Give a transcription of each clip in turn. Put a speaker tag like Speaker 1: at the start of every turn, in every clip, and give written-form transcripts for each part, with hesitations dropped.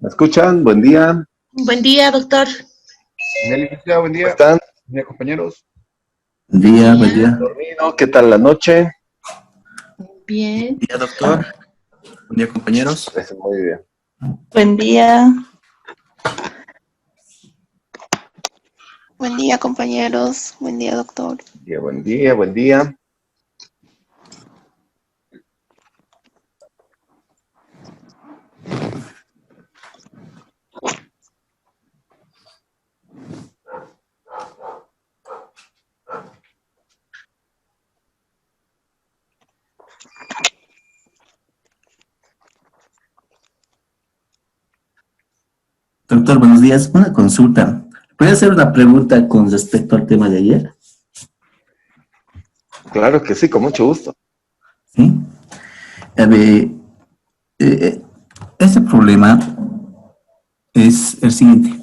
Speaker 1: ¿Me escuchan? Buen día.
Speaker 2: Buen día, doctor.
Speaker 3: Buen día, licenciado, buen
Speaker 1: ¿Cómo
Speaker 3: día.
Speaker 1: están?
Speaker 3: Buen día, compañeros.
Speaker 4: Buen
Speaker 2: Buen
Speaker 4: día, buen
Speaker 2: día.
Speaker 4: día.
Speaker 1: ¿Dormido? ¿Qué tal la noche?
Speaker 2: Bien.
Speaker 4: Buen día, doctor. Buen día, compañeros.
Speaker 1: Parece muy bien.
Speaker 5: Buen día. Buen día, compañeros. Buen día, doctor.
Speaker 1: Buen día, buen día.
Speaker 4: Doctor, buenos días. Una consulta. ¿Puede hacer una pregunta con respecto al tema de ayer?
Speaker 1: Claro que sí, con mucho gusto.
Speaker 4: ¿Sí? A ver, ese problema es el siguiente.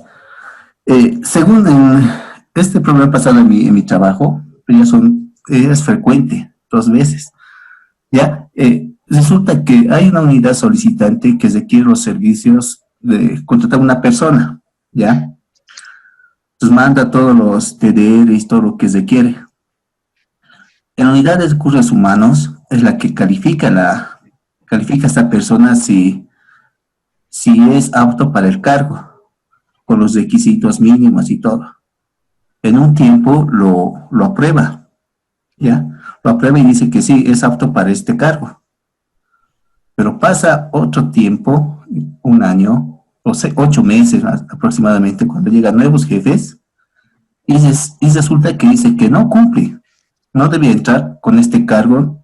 Speaker 4: Según este problema pasado en mi trabajo, es frecuente, 2 veces. ¿Ya? Resulta que hay una unidad solicitante que requiere los servicios de contratar a una persona, ¿ya? Entonces manda todos los TDRs, todo lo que requiere. En la unidad de recursos humanos es la que califica a esta persona si es apto para el cargo, con los requisitos mínimos y todo. En un tiempo lo aprueba, ¿ya? Lo aprueba y dice que sí, es apto para este cargo. Pero pasa otro tiempo, un año, 8 meses aproximadamente, cuando llegan nuevos jefes, y resulta que dice que no cumple, no debe entrar con este cargo,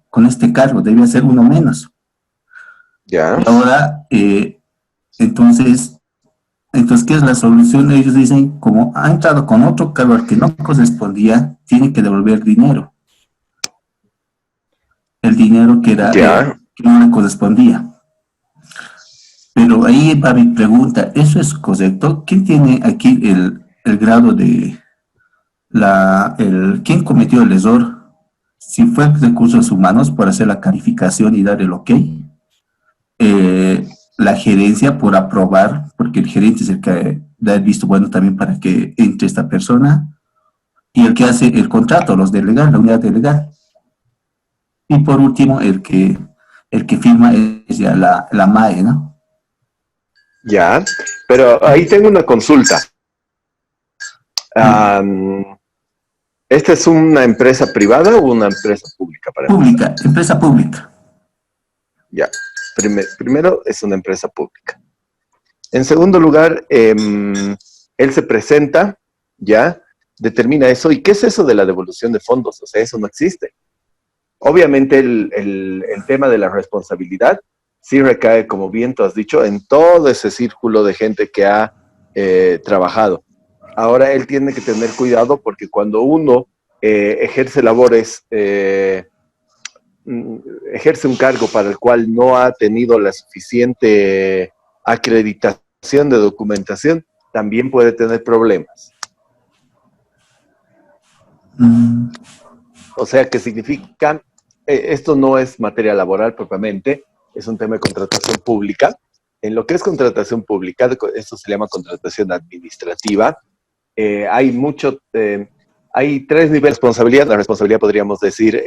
Speaker 4: debe ser uno menos.
Speaker 1: ¿Ya?
Speaker 4: Y ahora, entonces, ¿qué es la solución? Ellos dicen, como ha entrado con otro cargo al que no correspondía, tiene que devolver dinero. El dinero que era,
Speaker 1: ¿Ya?
Speaker 4: que no le correspondía. Pero ahí va mi pregunta, ¿eso es correcto? ¿Quién tiene aquí el grado de quién cometió el error? Si fue recursos humanos por hacer la calificación y dar el ok, la gerencia por aprobar, porque el gerente es el que da el visto bueno también para que entre esta persona, y el que hace el contrato, los de legal, la unidad de legal. Y por último, el que firma es ya la MAE, ¿no?
Speaker 1: ¿Ya? Pero ahí tengo una consulta. ¿Esta es una empresa privada o una empresa pública?
Speaker 4: Pública, empresa pública.
Speaker 1: Ya. Primero es una empresa pública. En segundo lugar, él se presenta, ¿ya? Determina eso. ¿Y qué es eso de la devolución de fondos? O sea, eso no existe. Obviamente el tema de la responsabilidad sí recae, como bien tú has dicho, en todo ese círculo de gente que ha trabajado. Ahora él tiene que tener cuidado porque cuando uno ejerce labores, ejerce un cargo para el cual no ha tenido la suficiente acreditación de documentación, también puede tener problemas. O sea, que significa, esto no es materia laboral propiamente, es un tema de contratación pública. En lo que es contratación pública, esto se llama contratación administrativa, hay 3 niveles de responsabilidad. La responsabilidad podríamos decir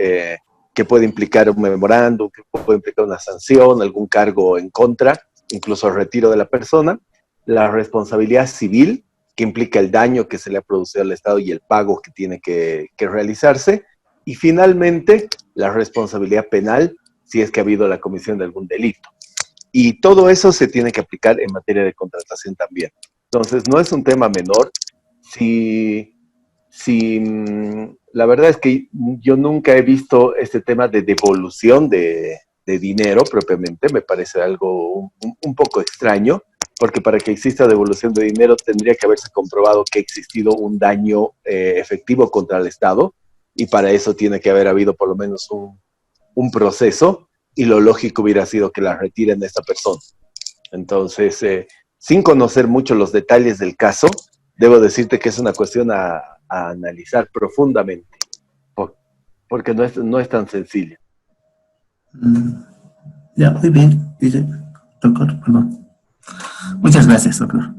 Speaker 1: que puede implicar un memorándum, que puede implicar una sanción, algún cargo en contra, incluso el retiro de la persona. La responsabilidad civil, que implica el daño que se le ha producido al Estado y el pago que tiene que realizarse. Y finalmente, la responsabilidad penal, si es que ha habido la comisión de algún delito. Y todo eso se tiene que aplicar en materia de contratación también. Entonces, no es un tema menor. La verdad es que yo nunca he visto este tema de devolución de dinero propiamente, me parece algo un poco extraño, porque para que exista devolución de dinero tendría que haberse comprobado que ha existido un daño efectivo contra el Estado, y para eso tiene que haber habido por lo menos un proceso, y lo lógico hubiera sido que la retiren de esta persona. Entonces, sin conocer mucho los detalles del caso, debo decirte que es una cuestión a analizar profundamente, porque no es tan sencillo.
Speaker 4: Ya, muy bien, dice, doctor, perdón. Muchas gracias, doctor.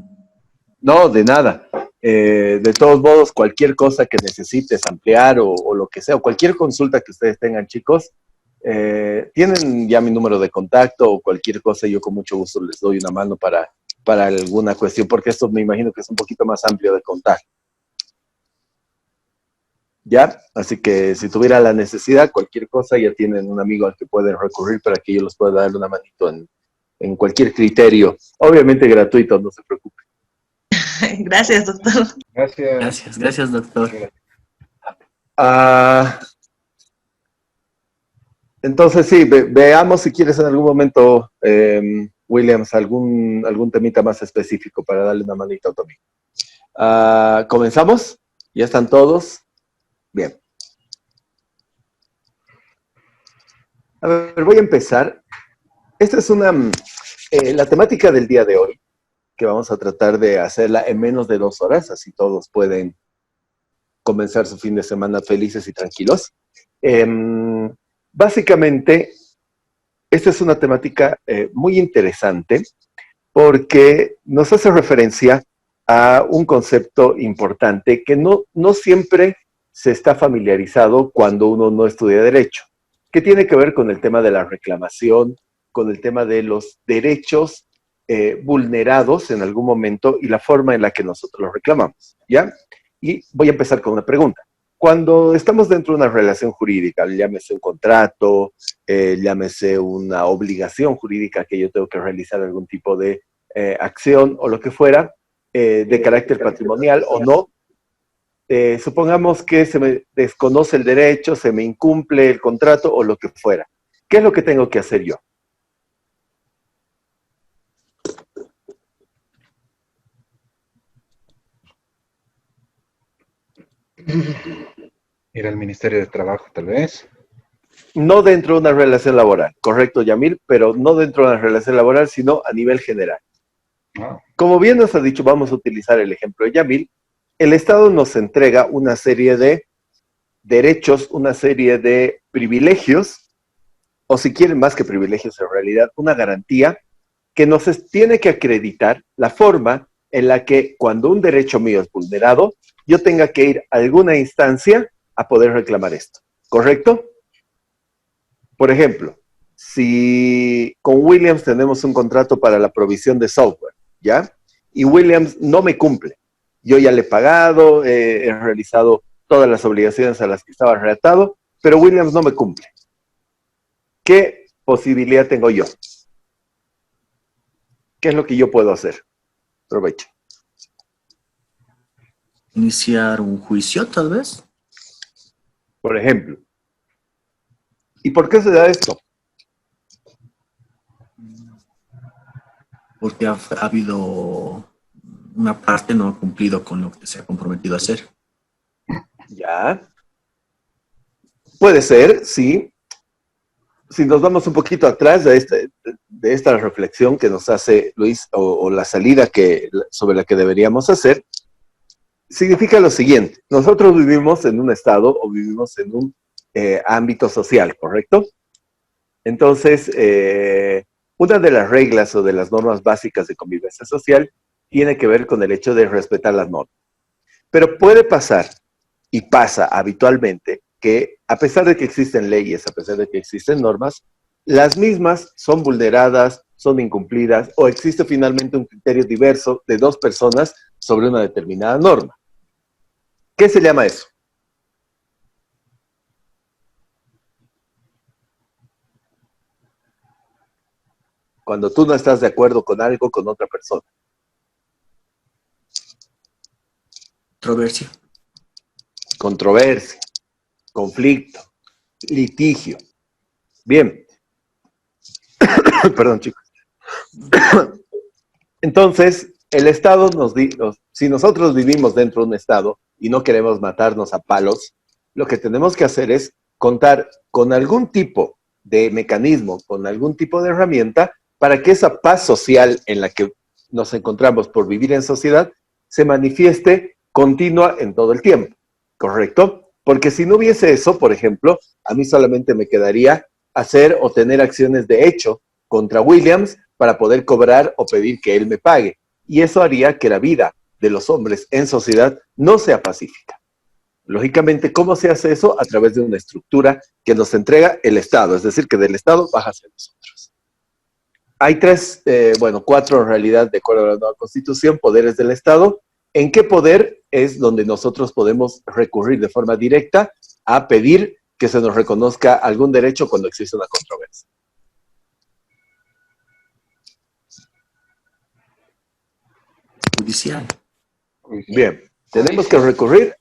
Speaker 1: No, de nada. De todos modos, cualquier cosa que necesites ampliar o lo que sea, o cualquier consulta que ustedes tengan, chicos, tienen ya mi número de contacto o cualquier cosa, yo con mucho gusto les doy una mano para alguna cuestión, porque esto me imagino que es un poquito más amplio de contar. ¿Ya? Así que si tuviera la necesidad, cualquier cosa, ya tienen un amigo al que pueden recurrir para que yo les pueda dar una manito en cualquier criterio. Obviamente gratuito, no se preocupe.
Speaker 2: Gracias, doctor.
Speaker 3: Gracias.
Speaker 4: Gracias, doctor.
Speaker 1: Entonces, sí, veamos si quieres en algún momento, Williams, algún temita más específico para darle una manita a tu amigo. ¿Comenzamos? ¿Ya están todos? Bien. A ver, voy a empezar. Esta es la temática del día de hoy, que vamos a tratar de hacerla en menos de 2 horas, así todos pueden comenzar su fin de semana felices y tranquilos. Básicamente, esta es una temática muy interesante porque nos hace referencia a un concepto importante que no siempre se está familiarizado cuando uno no estudia Derecho, que tiene que ver con el tema de la reclamación, con el tema de los derechos vulnerados en algún momento y la forma en la que nosotros los reclamamos, ¿ya? Y voy a empezar con una pregunta. Cuando estamos dentro de una relación jurídica, llámese un contrato, llámese una obligación jurídica que yo tengo que realizar algún tipo de acción o lo que fuera, de carácter patrimonial o no, supongamos que se me desconoce el derecho, se me incumple el contrato o lo que fuera. ¿Qué es lo que tengo que hacer yo?
Speaker 3: Ir al Ministerio de Trabajo, tal vez.
Speaker 1: No dentro de una relación laboral, correcto, Yamil, pero no dentro de una relación laboral, sino a nivel general.
Speaker 3: Ah,
Speaker 1: Como bien nos ha dicho, vamos a utilizar el ejemplo de Yamil. El Estado nos entrega una serie de derechos, una serie de privilegios, o si quieren más que privilegios en realidad, una garantía que nos tiene que acreditar la forma en la que cuando un derecho mío es vulnerado, yo tenga que ir a alguna instancia a poder reclamar esto, ¿correcto? Por ejemplo, si con Williams tenemos un contrato para la provisión de software, ¿ya? Y Williams no me cumple. Yo ya le he pagado, he realizado todas las obligaciones a las que estaba relatado, pero Williams no me cumple. ¿Qué posibilidad tengo yo? ¿Qué es lo que yo puedo hacer? Aprovecho.
Speaker 6: Iniciar un juicio, tal vez.
Speaker 1: Por ejemplo. ¿Y por qué se da esto?
Speaker 6: Porque ha habido una parte no ha cumplido con lo que se ha comprometido a hacer.
Speaker 1: Ya. Puede ser, sí. Si nos vamos un poquito atrás de esta reflexión que nos hace Luis, o la salida sobre la que deberíamos hacer, significa lo siguiente. Nosotros vivimos en un estado o vivimos en un ámbito social, ¿correcto? Entonces, una de las reglas o de las normas básicas de convivencia social tiene que ver con el hecho de respetar las normas. Pero puede pasar, y pasa habitualmente, que a pesar de que existen leyes, a pesar de que existen normas, las mismas son vulneradas, son incumplidas, o existe finalmente un criterio diverso de 2 personas sobre una determinada norma. ¿Qué se llama eso? Cuando tú no estás de acuerdo con algo con otra persona.
Speaker 6: Controversia.
Speaker 1: Controversia, conflicto, litigio. Bien. Perdón, chicos. Entonces, el Estado si nosotros vivimos dentro de un Estado y no queremos matarnos a palos, lo que tenemos que hacer es contar con algún tipo de mecanismo, con algún tipo de herramienta para que esa paz social en la que nos encontramos por vivir en sociedad se manifieste continua en todo el tiempo, ¿correcto? Porque si no hubiese eso, por ejemplo, a mí solamente me quedaría hacer o tener acciones de hecho contra Williams para poder cobrar o pedir que él me pague. Y eso haría que la vida de los hombres en sociedad no sea pacífica. Lógicamente, ¿cómo se hace eso? A través de una estructura que nos entrega el Estado, es decir, que del Estado baja hacia nosotros. Hay cuatro en realidad, de acuerdo a la nueva Constitución, poderes del Estado. ¿En qué poder es donde nosotros podemos recurrir de forma directa a pedir que se nos reconozca algún derecho cuando existe una controversia?
Speaker 6: Judicial.
Speaker 1: Bien, tenemos que recurrir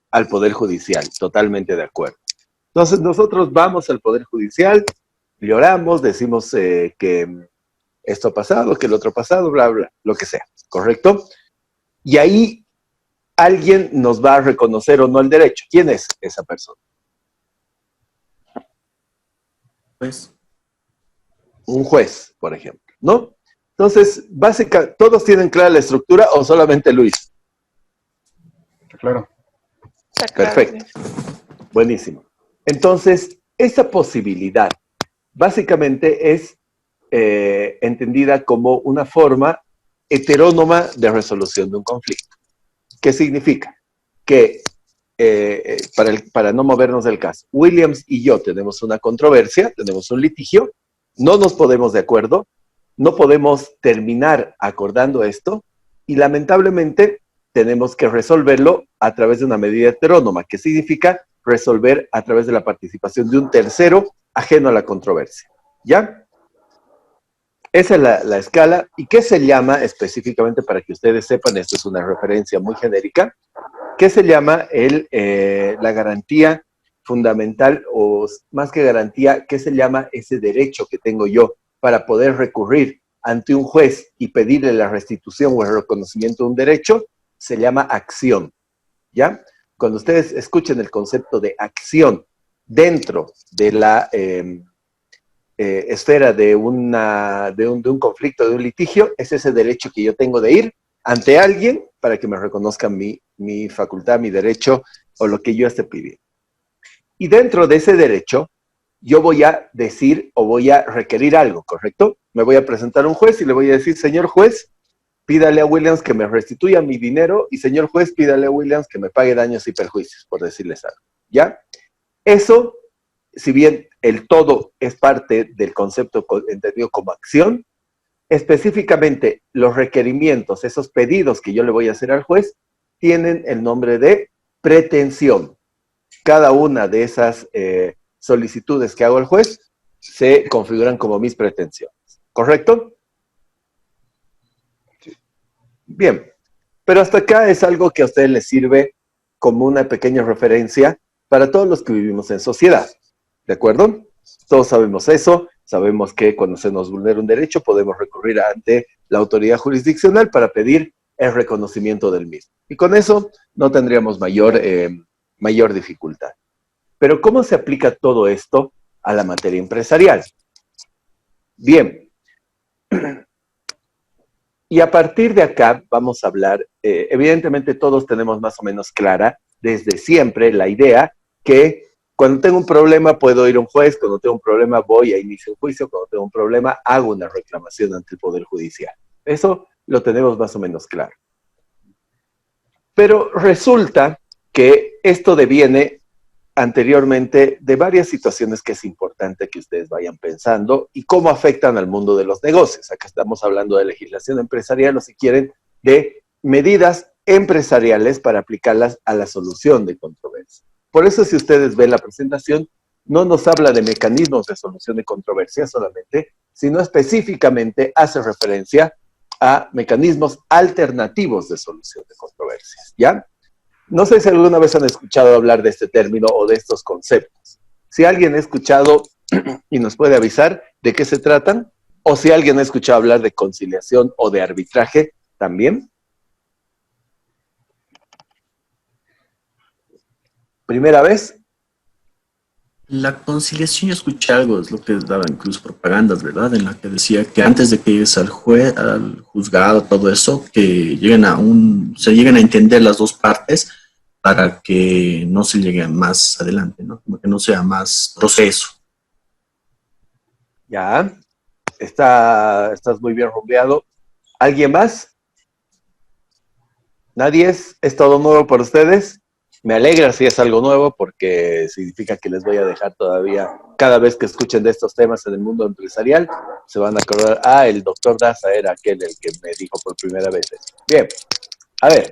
Speaker 1: al Poder Judicial, totalmente de acuerdo. Entonces nosotros vamos al Poder Judicial, lloramos, decimos que esto ha pasado, que el otro ha pasado, bla, bla, lo que sea, ¿correcto? Y ahí alguien nos va a reconocer o no el derecho. ¿Quién es esa persona?
Speaker 6: Pues,
Speaker 1: Un juez, por ejemplo, ¿no? Entonces, básicamente, ¿todos tienen clara la estructura o solamente Luis?
Speaker 3: Claro.
Speaker 1: Perfecto. Buenísimo. Entonces, esa posibilidad básicamente es entendida como una forma heterónoma de resolución de un conflicto. ¿Qué significa? Que, para no movernos del caso, Williams y yo tenemos una controversia, tenemos un litigio, no nos ponemos de acuerdo, no podemos terminar acordando esto y lamentablemente tenemos que resolverlo a través de una medida heterónoma, que significa resolver a través de la participación de un tercero ajeno a la controversia. ¿Ya? Esa es la escala. ¿Y qué se llama específicamente, para que ustedes sepan, esto es una referencia muy genérica, qué se llama la garantía fundamental, o más que garantía, qué se llama ese derecho que tengo yo para poder recurrir ante un juez y pedirle la restitución o el reconocimiento de un derecho? Se llama acción, ¿ya? Cuando ustedes escuchen el concepto de acción dentro de la esfera de un conflicto, de un litigio, es ese derecho que yo tengo de ir ante alguien para que me reconozca mi facultad, mi derecho o lo que yo esté pidiendo. Y dentro de ese derecho, yo voy a decir o voy a requerir algo, ¿correcto? Me voy a presentar a un juez y le voy a decir, señor juez, pídale a Williams que me restituya mi dinero y señor juez, pídale a Williams que me pague daños y perjuicios, por decirles algo, ¿ya? Eso, si bien el todo es parte del concepto entendido como acción, específicamente los requerimientos, esos pedidos que yo le voy a hacer al juez, tienen el nombre de pretensión. Cada una de esas solicitudes que hago al juez se configuran como mis pretensiones, ¿correcto? Bien, pero hasta acá es algo que a ustedes les sirve como una pequeña referencia para todos los que vivimos en sociedad, ¿de acuerdo? Todos sabemos eso, sabemos que cuando se nos vulnera un derecho podemos recurrir ante la autoridad jurisdiccional para pedir el reconocimiento del mismo. Y con eso no tendríamos mayor dificultad. Pero ¿cómo se aplica todo esto a la materia empresarial? Bien. Y a partir de acá vamos a hablar, evidentemente todos tenemos más o menos clara desde siempre la idea que cuando tengo un problema puedo ir a un juez, cuando tengo un problema voy a iniciar un juicio, cuando tengo un problema hago una reclamación ante el Poder Judicial. Eso lo tenemos más o menos claro. Pero resulta que esto deviene anteriormente de varias situaciones que es importante que ustedes vayan pensando y cómo afectan al mundo de los negocios. Acá estamos hablando de legislación empresarial o, si quieren, de medidas empresariales para aplicarlas a la solución de controversias. Por eso, si ustedes ven la presentación, no nos habla de mecanismos de solución de controversias solamente, sino específicamente hace referencia a mecanismos alternativos de solución de controversias, ¿ya? No sé si alguna vez han escuchado hablar de este término o de estos conceptos. Si alguien ha escuchado y nos puede avisar de qué se tratan, o si alguien ha escuchado hablar de conciliación o de arbitraje también. ¿Primera vez?
Speaker 6: La conciliación, yo escuché algo, es lo que daba incluso propagandas, ¿verdad? En la que decía que antes de que llegues al juez, al juzgado, todo eso, que se lleguen a entender las dos partes para que no se llegue más adelante, ¿no? Como que no sea más proceso.
Speaker 1: Ya. Estás muy bien rumbeado. ¿Alguien más? ¿Nadie es todo nuevo para ustedes? Me alegra si es algo nuevo porque significa que les voy a dejar todavía, cada vez que escuchen de estos temas en el mundo empresarial, se van a acordar, el doctor Daza era aquel el que me dijo por primera vez esto. Bien, a ver,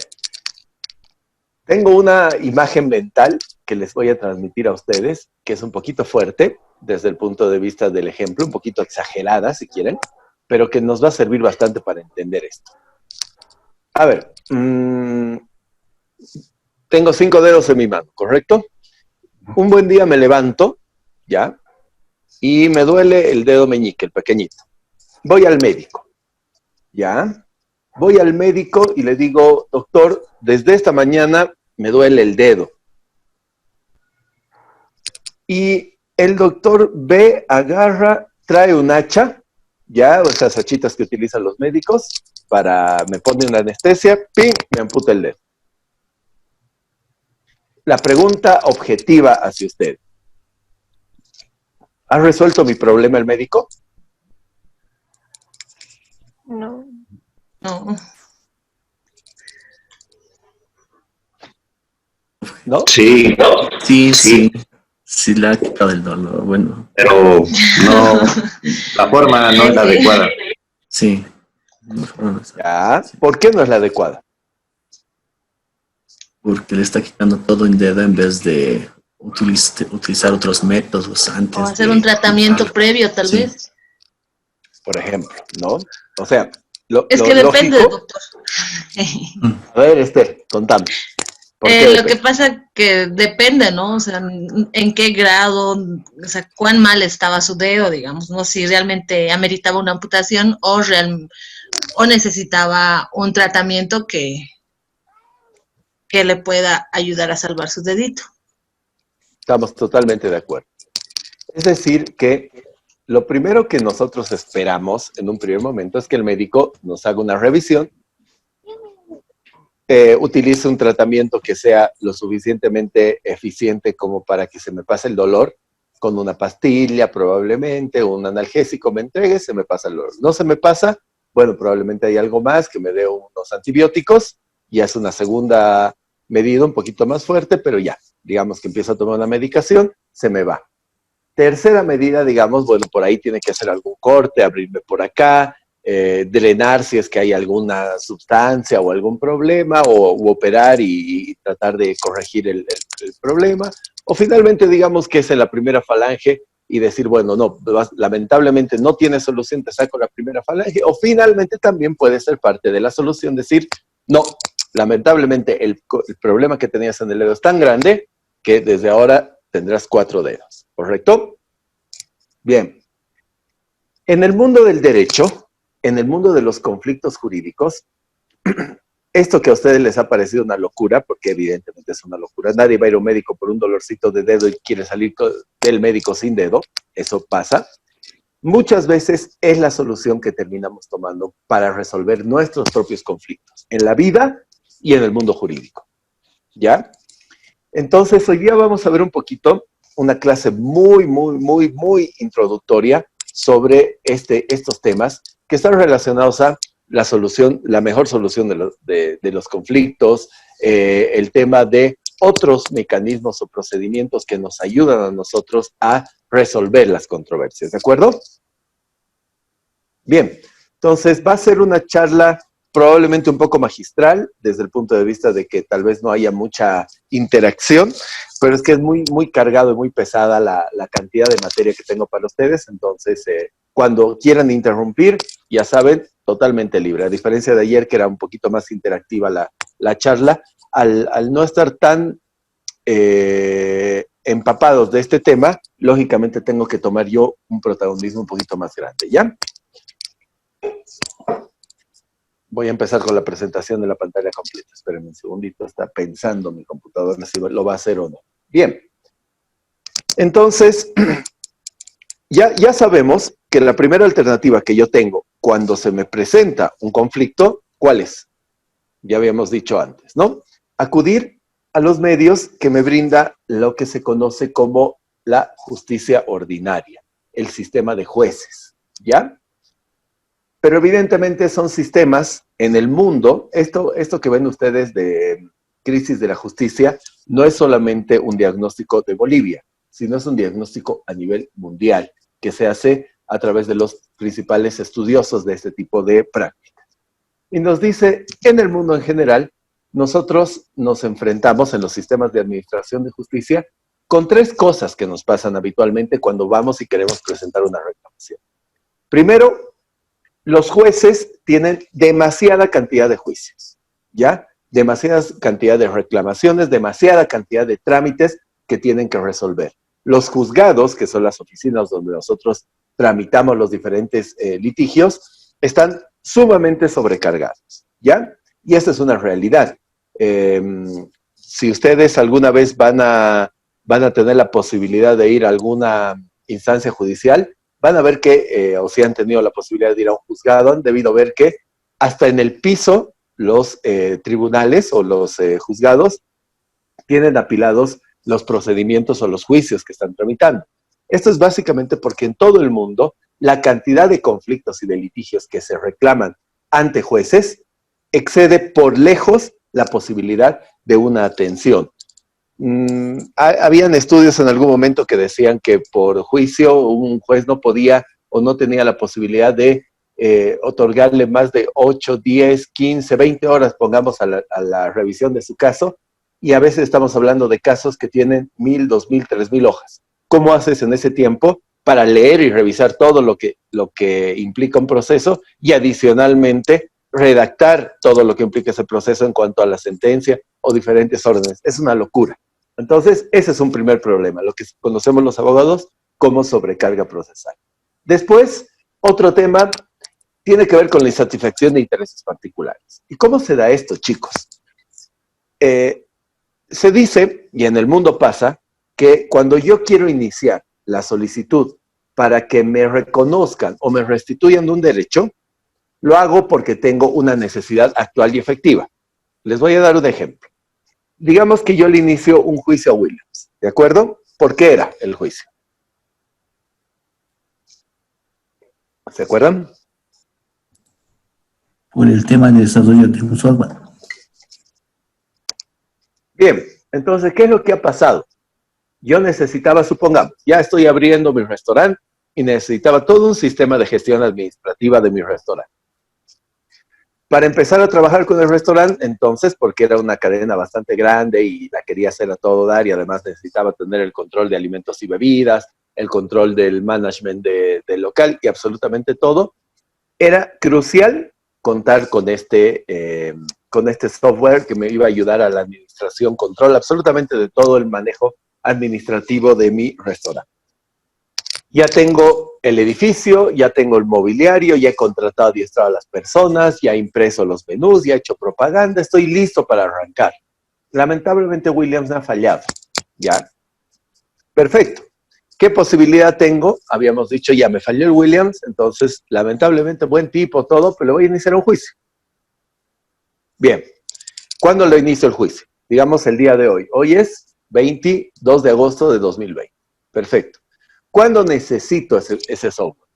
Speaker 1: tengo una imagen mental que les voy a transmitir a ustedes, que es un poquito fuerte desde el punto de vista del ejemplo, un poquito exagerada si quieren, pero que nos va a servir bastante para entender esto. A ver, tengo 5 dedos en mi mano, ¿correcto? Un buen día me levanto, ¿ya? Y me duele el dedo meñique, el pequeñito. Voy al médico, ¿ya? Voy al médico y le digo, doctor, desde esta mañana me duele el dedo. Y el doctor ve, agarra, trae un hacha, ¿ya? O esas hachitas que utilizan los médicos, me pone una anestesia, ¡pim!, me amputa el dedo. La pregunta objetiva hacia usted. ¿Ha resuelto mi problema el médico?
Speaker 5: No.
Speaker 2: No.
Speaker 1: ¿No?
Speaker 7: Sí,
Speaker 6: Sí. Sí, la ha quitado el dolor. Bueno,
Speaker 7: pero no, la forma no es la adecuada.
Speaker 6: sí.
Speaker 1: ¿Ya? ¿Por qué no es la adecuada?
Speaker 6: Porque le está quitando todo en dedo en vez de utilizar otros métodos antes.
Speaker 2: O hacer un tratamiento previo, tal
Speaker 6: Sí.
Speaker 2: vez.
Speaker 1: Por ejemplo, ¿no? O sea,
Speaker 2: Es que depende, doctor.
Speaker 1: A ver, Esther, contame. ¿Por qué
Speaker 2: Lo
Speaker 1: depende?
Speaker 2: que pasa que depende, ¿no? O sea, en qué grado, o sea, cuán mal estaba su dedo, digamos, ¿no? Si realmente ameritaba una amputación o necesitaba un tratamiento que le pueda ayudar a salvar su dedito.
Speaker 1: Estamos totalmente de acuerdo. Es decir, que lo primero que nosotros esperamos en un primer momento es que el médico nos haga una revisión, utilice un tratamiento que sea lo suficientemente eficiente como para que se me pase el dolor, con una pastilla probablemente, o un analgésico me entregue, se me pasa el dolor. No se me pasa, bueno, probablemente hay algo más, que me dé unos antibióticos, y es una segunda medida un poquito más fuerte, pero ya, digamos que empiezo a tomar una medicación, se me va. Tercera medida, digamos, bueno, por ahí tiene que hacer algún corte, abrirme por acá, drenar si es que hay alguna sustancia o algún problema, u operar y tratar de corregir el problema. O finalmente, digamos que es en la primera falange y decir, bueno, no, lamentablemente no tiene solución, te saco la primera falange. O finalmente también puede ser parte de la solución decir, no, lamentablemente el problema que tenías en el dedo es tan grande que desde ahora tendrás 4 dedos, ¿correcto? Bien. En el mundo del derecho, en el mundo de los conflictos jurídicos, esto que a ustedes les ha parecido una locura, porque evidentemente es una locura, nadie va a ir a un médico por un dolorcito de dedo y quiere salir del médico sin dedo, eso pasa. Muchas veces es la solución que terminamos tomando para resolver nuestros propios conflictos, en la vida y en el mundo jurídico, ¿ya? Entonces, hoy día vamos a ver un poquito una clase muy introductoria sobre estos temas que están relacionados a la mejor solución de los conflictos, el tema de otros mecanismos o procedimientos que nos ayudan a nosotros a resolver las controversias, ¿de acuerdo? Bien, entonces va a ser una charla probablemente un poco magistral, desde el punto de vista de que tal vez no haya mucha interacción, pero es que es muy cargado y muy pesada la cantidad de materia que tengo para ustedes, entonces cuando quieran interrumpir, ya saben, totalmente libre, a diferencia de ayer que era un poquito más interactiva la charla, al no estar tan empapados de este tema, lógicamente tengo que tomar yo un protagonismo un poquito más grande, ¿ya? Voy a empezar con la presentación de la pantalla completa. Espérenme un segundito, está pensando mi computadora si lo va a hacer o no. Bien. Entonces, ya sabemos que la primera alternativa que yo tengo cuando se me presenta un conflicto, ¿cuál es? Ya habíamos dicho antes, ¿no? Acudir a los medios que me brinda lo que se conoce como la justicia ordinaria, el sistema de jueces, ¿ya? pero evidentemente son sistemas en el mundo. Esto que ven ustedes de crisis de la justicia no es solamente un diagnóstico de Bolivia, sino es un diagnóstico a nivel mundial que se hace a través de los principales estudiosos de este tipo de prácticas. Y nos dice, en el mundo en general, nosotros nos enfrentamos en los sistemas de administración de justicia con 3 cosas que nos pasan habitualmente cuando vamos y queremos presentar una reclamación. Primero, los jueces tienen demasiada cantidad de juicios, ¿ya? Demasiada cantidad de reclamaciones, demasiada cantidad de trámites que tienen que resolver. Los juzgados, que son las oficinas donde nosotros tramitamos los diferentes litigios, están sumamente sobrecargados, ¿ya? Y esta es una realidad. Si ustedes alguna vez van a tener la posibilidad de ir a alguna instancia judicial, van a ver que, o si han tenido la posibilidad de ir a un juzgado, han debido ver que hasta en el piso los tribunales o los juzgados tienen apilados los procedimientos o los juicios que están tramitando. Esto es básicamente porque en todo el mundo la cantidad de conflictos y de litigios que se reclaman ante jueces excede por lejos la posibilidad de una atención. Habían estudios en algún momento que decían que por juicio un juez no podía o no tenía la posibilidad de otorgarle más de 8, 10, 15, 20 horas, pongamos, a la revisión de su caso, y a veces estamos hablando de casos que tienen 1,000, 2,000, 3,000 hojas. ¿Cómo haces en ese tiempo para leer y revisar todo lo que implica un proceso y adicionalmente redactar todo lo que implica ese proceso en cuanto a la sentencia o diferentes órdenes? Es una locura. Entonces, ese es un primer problema, lo que conocemos los abogados como sobrecarga procesal. Después, otro tema tiene que ver con la insatisfacción de intereses particulares. ¿Y cómo se da esto, chicos? Se dice, y en el mundo pasa, que cuando yo quiero iniciar la solicitud para que me reconozcan o me restituyan un derecho, lo hago porque tengo una necesidad actual y efectiva. Les voy a dar un ejemplo. Digamos que yo le inicio un juicio a Williams, ¿de acuerdo? ¿Por qué era el juicio? ¿Se acuerdan?
Speaker 4: Por el tema de desarrollo de un software.
Speaker 1: Bien, entonces, ¿qué es lo que ha pasado? Yo necesitaba, supongamos, ya estoy abriendo mi restaurante y necesitaba todo un sistema de gestión administrativa de mi restaurante. Para empezar a trabajar con el restaurante, entonces, porque era una cadena bastante grande y la quería hacer a todo dar y además necesitaba tener el control de alimentos y bebidas, el control del management del local y absolutamente todo, era crucial contar con este software que me iba a ayudar a la administración, control absolutamente de todo el manejo administrativo de mi restaurante. Ya tengo el edificio, ya tengo el mobiliario, ya he contratado a las personas, ya he impreso los menús, ya he hecho propaganda, estoy listo para arrancar. Lamentablemente Williams me ha fallado, ¿ya? Perfecto. ¿Qué posibilidad tengo? Habíamos dicho, ya me falló el Williams, entonces, lamentablemente, buen tipo, todo, pero le voy a iniciar un juicio. Bien. ¿Cuándo lo inicio el juicio? Digamos el día de hoy. Hoy es 22 de agosto de 2020. Perfecto. ¿Cuándo necesito ese software?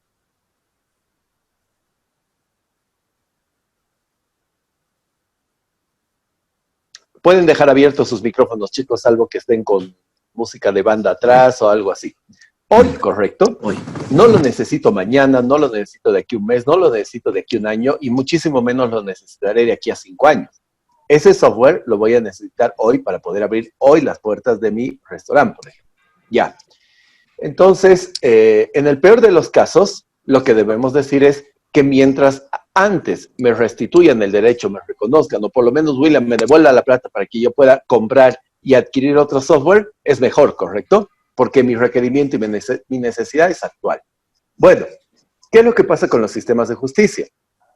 Speaker 1: Pueden dejar abiertos sus micrófonos, chicos, salvo que estén con música de banda atrás o algo así. Hoy, ¿correcto?
Speaker 6: Hoy.
Speaker 1: No lo necesito mañana, no lo necesito de aquí a un mes, no lo necesito de aquí a un año y muchísimo menos lo necesitaré de aquí a 5 años. Ese software lo voy a necesitar hoy para poder abrir hoy las puertas de mi restaurante, por ejemplo. Ya. Entonces, en el peor de los casos, lo que debemos decir es que mientras antes me restituyan el derecho, me reconozcan, o por lo menos William me devuelva la plata para que yo pueda comprar y adquirir otro software, es mejor, ¿correcto? Porque mi requerimiento y mi necesidad es actual. Bueno, ¿qué es lo que pasa con los sistemas de justicia?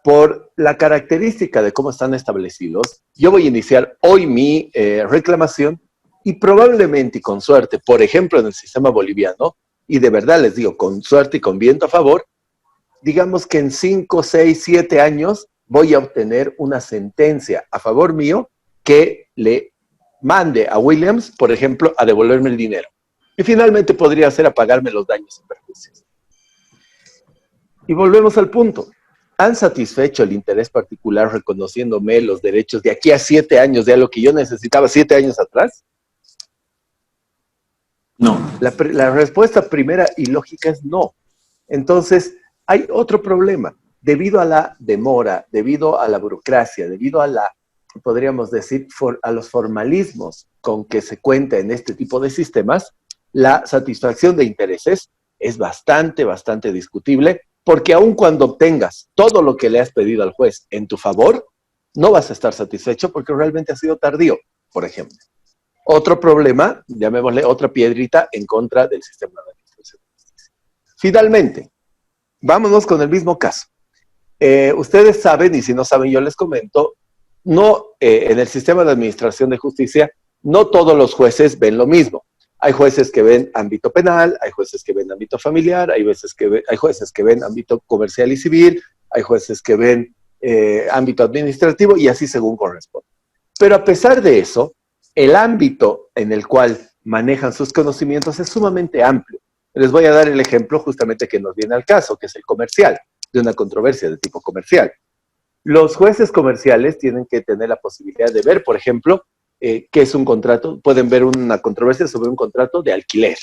Speaker 1: Por la característica de cómo están establecidos, yo voy a iniciar hoy mi reclamación y probablemente y con suerte, por ejemplo en el sistema boliviano, y de verdad les digo, con suerte y con viento a favor, digamos que en 5, 6, 7 años voy a obtener una sentencia a favor mío que le mande a Williams, por ejemplo, a devolverme el dinero. Y finalmente podría ser a pagarme los daños y perjuicios. Y volvemos al punto. han satisfecho el interés particular reconociéndome los derechos de aquí a 7 años, de lo que yo necesitaba 7 años atrás?
Speaker 6: No.
Speaker 1: La respuesta primera y lógica es no. Entonces, hay otro problema. Debido a la demora, debido a la burocracia, debido a la, podríamos decir, a los formalismos con que se cuenta en este tipo de sistemas, la satisfacción de intereses es bastante discutible, porque aun cuando obtengas todo lo que le has pedido al juez en tu favor, no vas a estar satisfecho porque realmente ha sido tardío, por ejemplo. Otro problema, llamémosle otra piedrita en contra del sistema de administración de justicia. Finalmente, vámonos con el mismo caso. Ustedes saben, y si no saben yo les comento, en el sistema de administración de justicia, no todos los jueces ven lo mismo. Hay jueces que ven ámbito penal, hay jueces que ven ámbito familiar, hay jueces que ven ámbito comercial y civil, hay jueces que ven ámbito administrativo y así según corresponde. Pero a pesar de eso, el ámbito en el cual manejan sus conocimientos es sumamente amplio. Les voy a dar el ejemplo justamente que nos viene al caso, que es el comercial, de una controversia de tipo comercial. Los jueces comerciales tienen que tener la posibilidad de ver, por ejemplo, qué es un contrato. Pueden ver una controversia sobre un contrato de alquiler.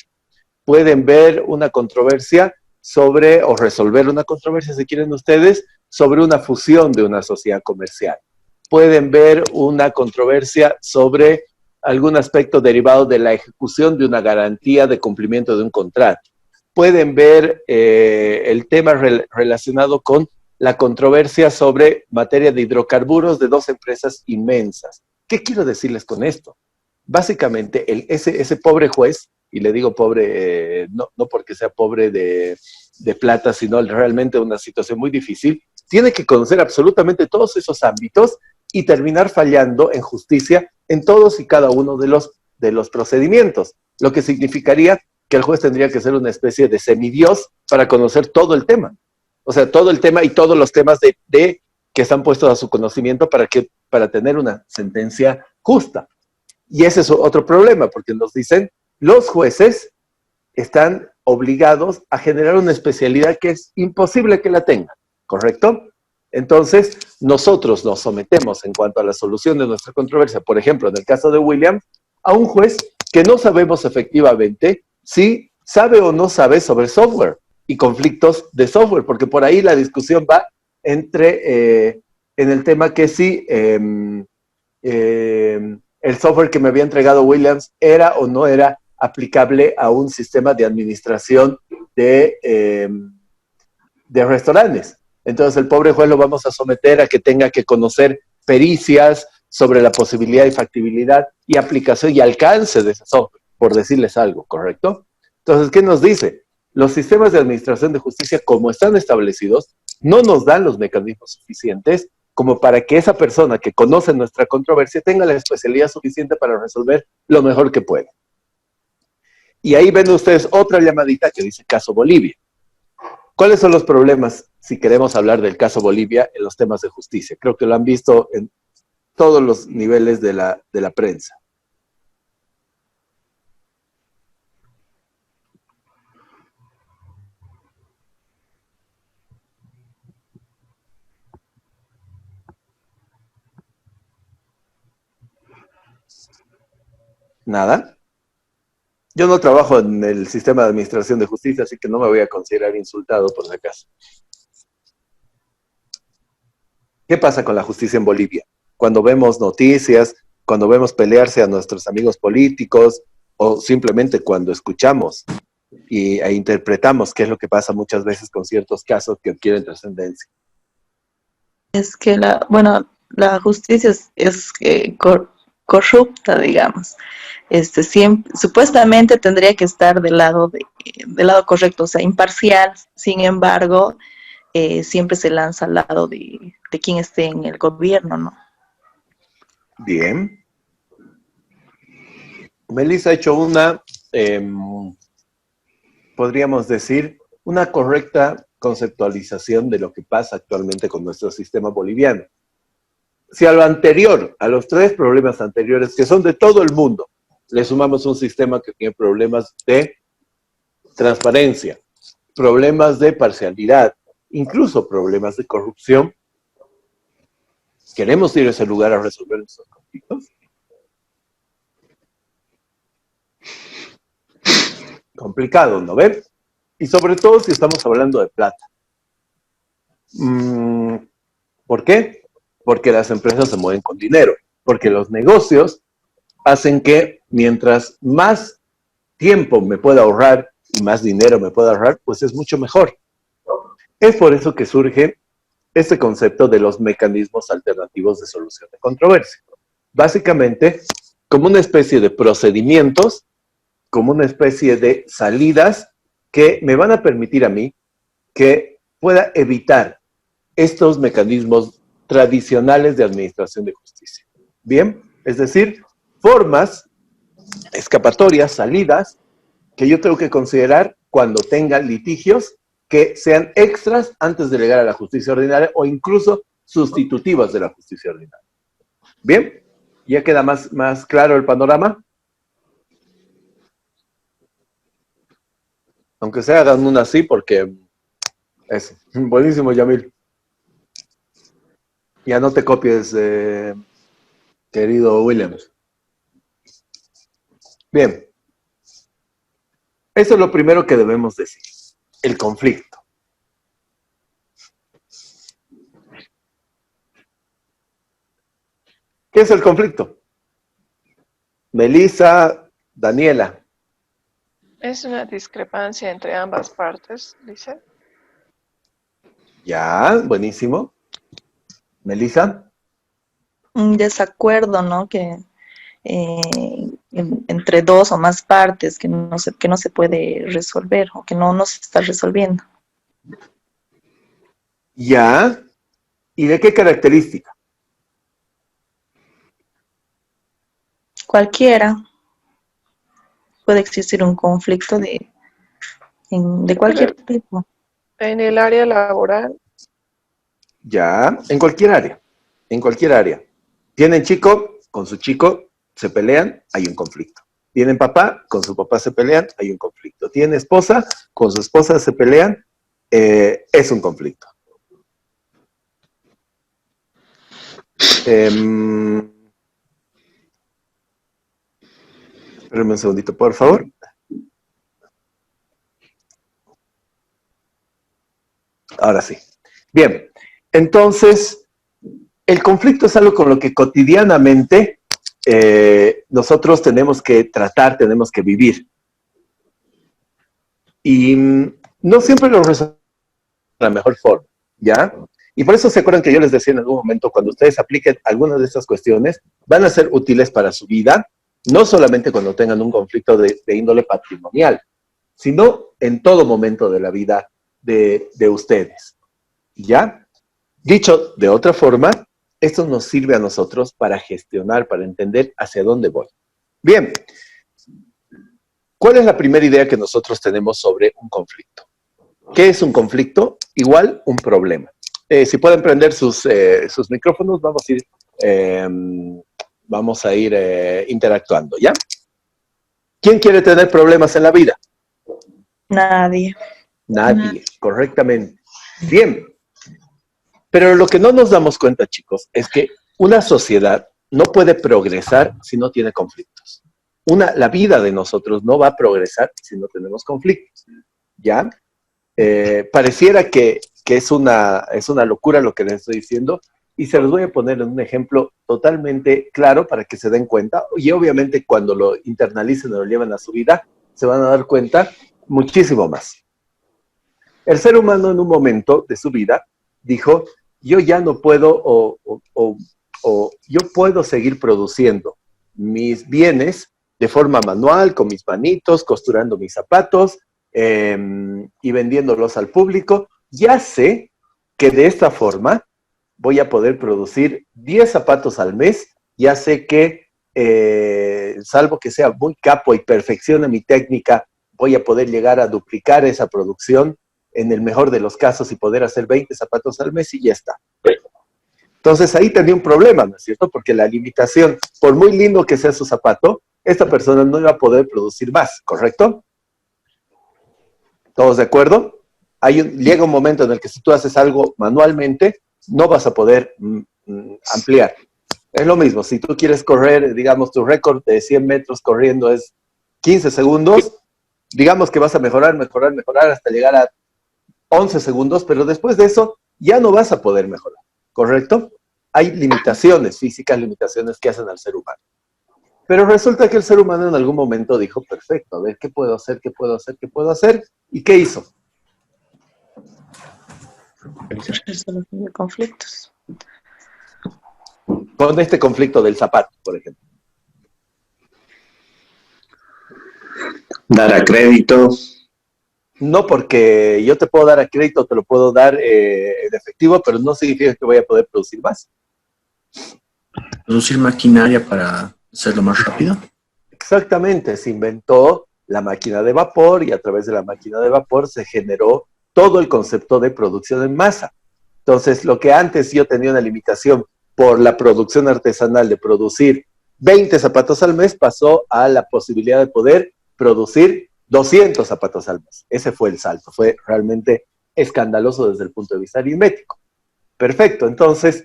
Speaker 1: Pueden ver una controversia sobre, o resolver una controversia, si quieren ustedes, sobre una fusión de una sociedad comercial. Pueden ver una controversia sobre algún aspecto derivado de la ejecución de una garantía de cumplimiento de un contrato. Pueden ver el tema relacionado con la controversia sobre materia de hidrocarburos de 2 empresas inmensas. ¿Qué quiero decirles con esto? Básicamente, ese pobre juez, y le digo pobre no porque sea pobre de plata, sino realmente una situación muy difícil, tiene que conocer absolutamente todos esos ámbitos y terminar fallando en justicia en todos y cada uno de los procedimientos, lo que significaría que el juez tendría que ser una especie de semidios para conocer todo el tema. O sea, todo el tema y todos los temas que están puestos a su conocimiento para tener una sentencia justa. Y ese es otro problema, porque nos dicen, los jueces están obligados a generar una especialidad que es imposible que la tengan, ¿correcto? Entonces, nosotros nos sometemos en cuanto a la solución de nuestra controversia, por ejemplo, en el caso de William, a un juez que no sabemos efectivamente si sabe o no sabe sobre software y conflictos de software, porque por ahí la discusión va en el tema que si el software que me había entregado Williams era o no era aplicable a un sistema de administración de restaurantes. Entonces el pobre juez lo vamos a someter a que tenga que conocer pericias sobre la posibilidad y factibilidad y aplicación y alcance de ese software, por decirles algo, ¿correcto? Entonces, ¿qué nos dice? Los sistemas de administración de justicia, como están establecidos, no nos dan los mecanismos suficientes como para que esa persona que conoce nuestra controversia tenga la especialidad suficiente para resolver lo mejor que puede. Y ahí ven ustedes otra llamadita que dice caso Bolivia. ¿Cuáles son los problemas si queremos hablar del caso Bolivia en los temas de justicia? Creo que lo han visto en todos los niveles de la prensa. ¿Nada? Yo no trabajo en el sistema de administración de justicia, así que no me voy a considerar insultado por si acaso. ¿Qué pasa con la justicia en Bolivia? Cuando vemos noticias, cuando vemos pelearse a nuestros amigos políticos, o simplemente cuando escuchamos e interpretamos qué es lo que pasa muchas veces con ciertos casos que adquieren trascendencia.
Speaker 5: Es que la justicia es corrupta, digamos. Siempre, supuestamente tendría que estar del lado correcto, o sea, imparcial. Sin embargo, siempre se lanza al lado de quien esté en el gobierno, ¿no?
Speaker 1: Bien. Melissa ha hecho una, podríamos decir, una correcta conceptualización de lo que pasa actualmente con nuestro sistema boliviano. Si a lo anterior, a los 3 problemas anteriores, que son de todo el mundo, le sumamos un sistema que tiene problemas de transparencia, problemas de parcialidad, incluso problemas de corrupción. ¿Queremos ir a ese lugar a resolver nuestros conflictos? Complicado, ¿no ven? Y sobre todo si estamos hablando de plata. ¿Por qué? Porque las empresas se mueven con dinero, porque los negocios hacen que mientras más tiempo me pueda ahorrar y más dinero me pueda ahorrar, pues es mucho mejor. Es por eso que surge este concepto de los mecanismos alternativos de solución de controversia. Básicamente, como una especie de procedimientos, como una especie de salidas que me van a permitir a mí que pueda evitar estos mecanismos tradicionales de administración de justicia. Bien, es decir, formas, escapatorias, salidas, que yo tengo que considerar cuando tenga litigios que sean extras antes de llegar a la justicia ordinaria o incluso sustitutivas de la justicia ordinaria. Bien, ¿ya queda más claro el panorama? Aunque sea, hagan una así porque es buenísimo, Yamil. Ya no te copies, querido Williams. Bien. Eso es lo primero que debemos decir. El conflicto. ¿Qué es el conflicto? Melissa, Daniela.
Speaker 8: Es una discrepancia entre ambas partes, dice.
Speaker 1: Ya, buenísimo. Melissa.
Speaker 5: Un desacuerdo, ¿no? Que entre dos o más partes que no se puede resolver o que no se está resolviendo.
Speaker 1: Ya. ¿Y de qué característica?
Speaker 5: Cualquiera. Puede existir un conflicto de cualquier tipo.
Speaker 8: En el área laboral.
Speaker 1: Ya, en cualquier área. En cualquier área. Tienen chico, con su chico se pelean, hay un conflicto. Tienen papá, con su papá se pelean, hay un conflicto. Tienen esposa, con su esposa se pelean, es un conflicto. Espérenme un segundito, por favor. Ahora sí. Bien, entonces, el conflicto es algo con lo que cotidianamente nosotros tenemos que tratar, tenemos que vivir. Y no siempre lo resolvemos de la mejor forma, ¿ya? Y por eso se acuerdan que yo les decía en algún momento, cuando ustedes apliquen algunas de estas cuestiones, van a ser útiles para su vida, no solamente cuando tengan un conflicto de índole patrimonial, sino en todo momento de la vida de ustedes, ¿ya? Dicho de otra forma, esto nos sirve a nosotros para gestionar, para entender hacia dónde voy. Bien, ¿cuál es la primera idea que nosotros tenemos sobre un conflicto? ¿Qué es un conflicto? Igual un problema. Si pueden prender sus micrófonos, vamos a ir interactuando, ¿ya? ¿Quién quiere tener problemas en la vida?
Speaker 5: Nadie.
Speaker 1: Nadie, correctamente. Bien. Pero lo que no nos damos cuenta, chicos, es que una sociedad no puede progresar si no tiene conflictos. La vida de nosotros no va a progresar si no tenemos conflictos, ¿ya? Pareciera que es una locura lo que les estoy diciendo, y se los voy a poner en un ejemplo totalmente claro para que se den cuenta, y obviamente cuando lo internalicen o lo lleven a su vida, se van a dar cuenta muchísimo más. El ser humano en un momento de su vida dijo, yo ya no puedo, yo puedo seguir produciendo mis bienes de forma manual, con mis manitos, costurando mis zapatos y vendiéndolos al público. Ya sé que de esta forma voy a poder producir 10 zapatos al mes. Ya sé que, salvo que sea muy capo y perfeccione mi técnica, voy a poder llegar a duplicar esa producción en el mejor de los casos y poder hacer 20 zapatos al mes y ya está. Entonces ahí tenía un problema, ¿no es cierto? Porque la limitación, por muy lindo que sea su zapato, esta persona no iba a poder producir más, ¿correcto? ¿Todos de acuerdo? llega un momento en el que si tú haces algo manualmente, no vas a poder ampliar. Es lo mismo, si tú quieres correr, digamos, tu récord de 100 metros corriendo es 15 segundos, digamos que vas a mejorar hasta llegar a 11 segundos, pero después de eso ya no vas a poder mejorar, ¿correcto? Hay limitaciones físicas, limitaciones que hacen al ser humano. Pero resulta que el ser humano en algún momento dijo, perfecto, a ver, ¿qué puedo hacer? ¿Qué puedo hacer? ¿Qué puedo hacer? ¿Y qué hizo?
Speaker 5: Resolución de conflictos.
Speaker 1: Con este conflicto del zapato, por ejemplo.
Speaker 7: Dar a crédito.
Speaker 1: No, porque yo te puedo dar a crédito, te lo puedo dar en efectivo, pero no significa que voy a poder producir más.
Speaker 6: Producir maquinaria para hacerlo más rápido.
Speaker 1: Exactamente, se inventó la máquina de vapor y a través de la máquina de vapor se generó todo el concepto de producción en masa. Entonces, lo que antes yo tenía una limitación por la producción artesanal de producir 20 zapatos al mes, pasó a la posibilidad de poder producir 200 zapatos al mes. Ese fue el salto, fue realmente escandaloso desde el punto de vista aritmético. Perfecto, entonces,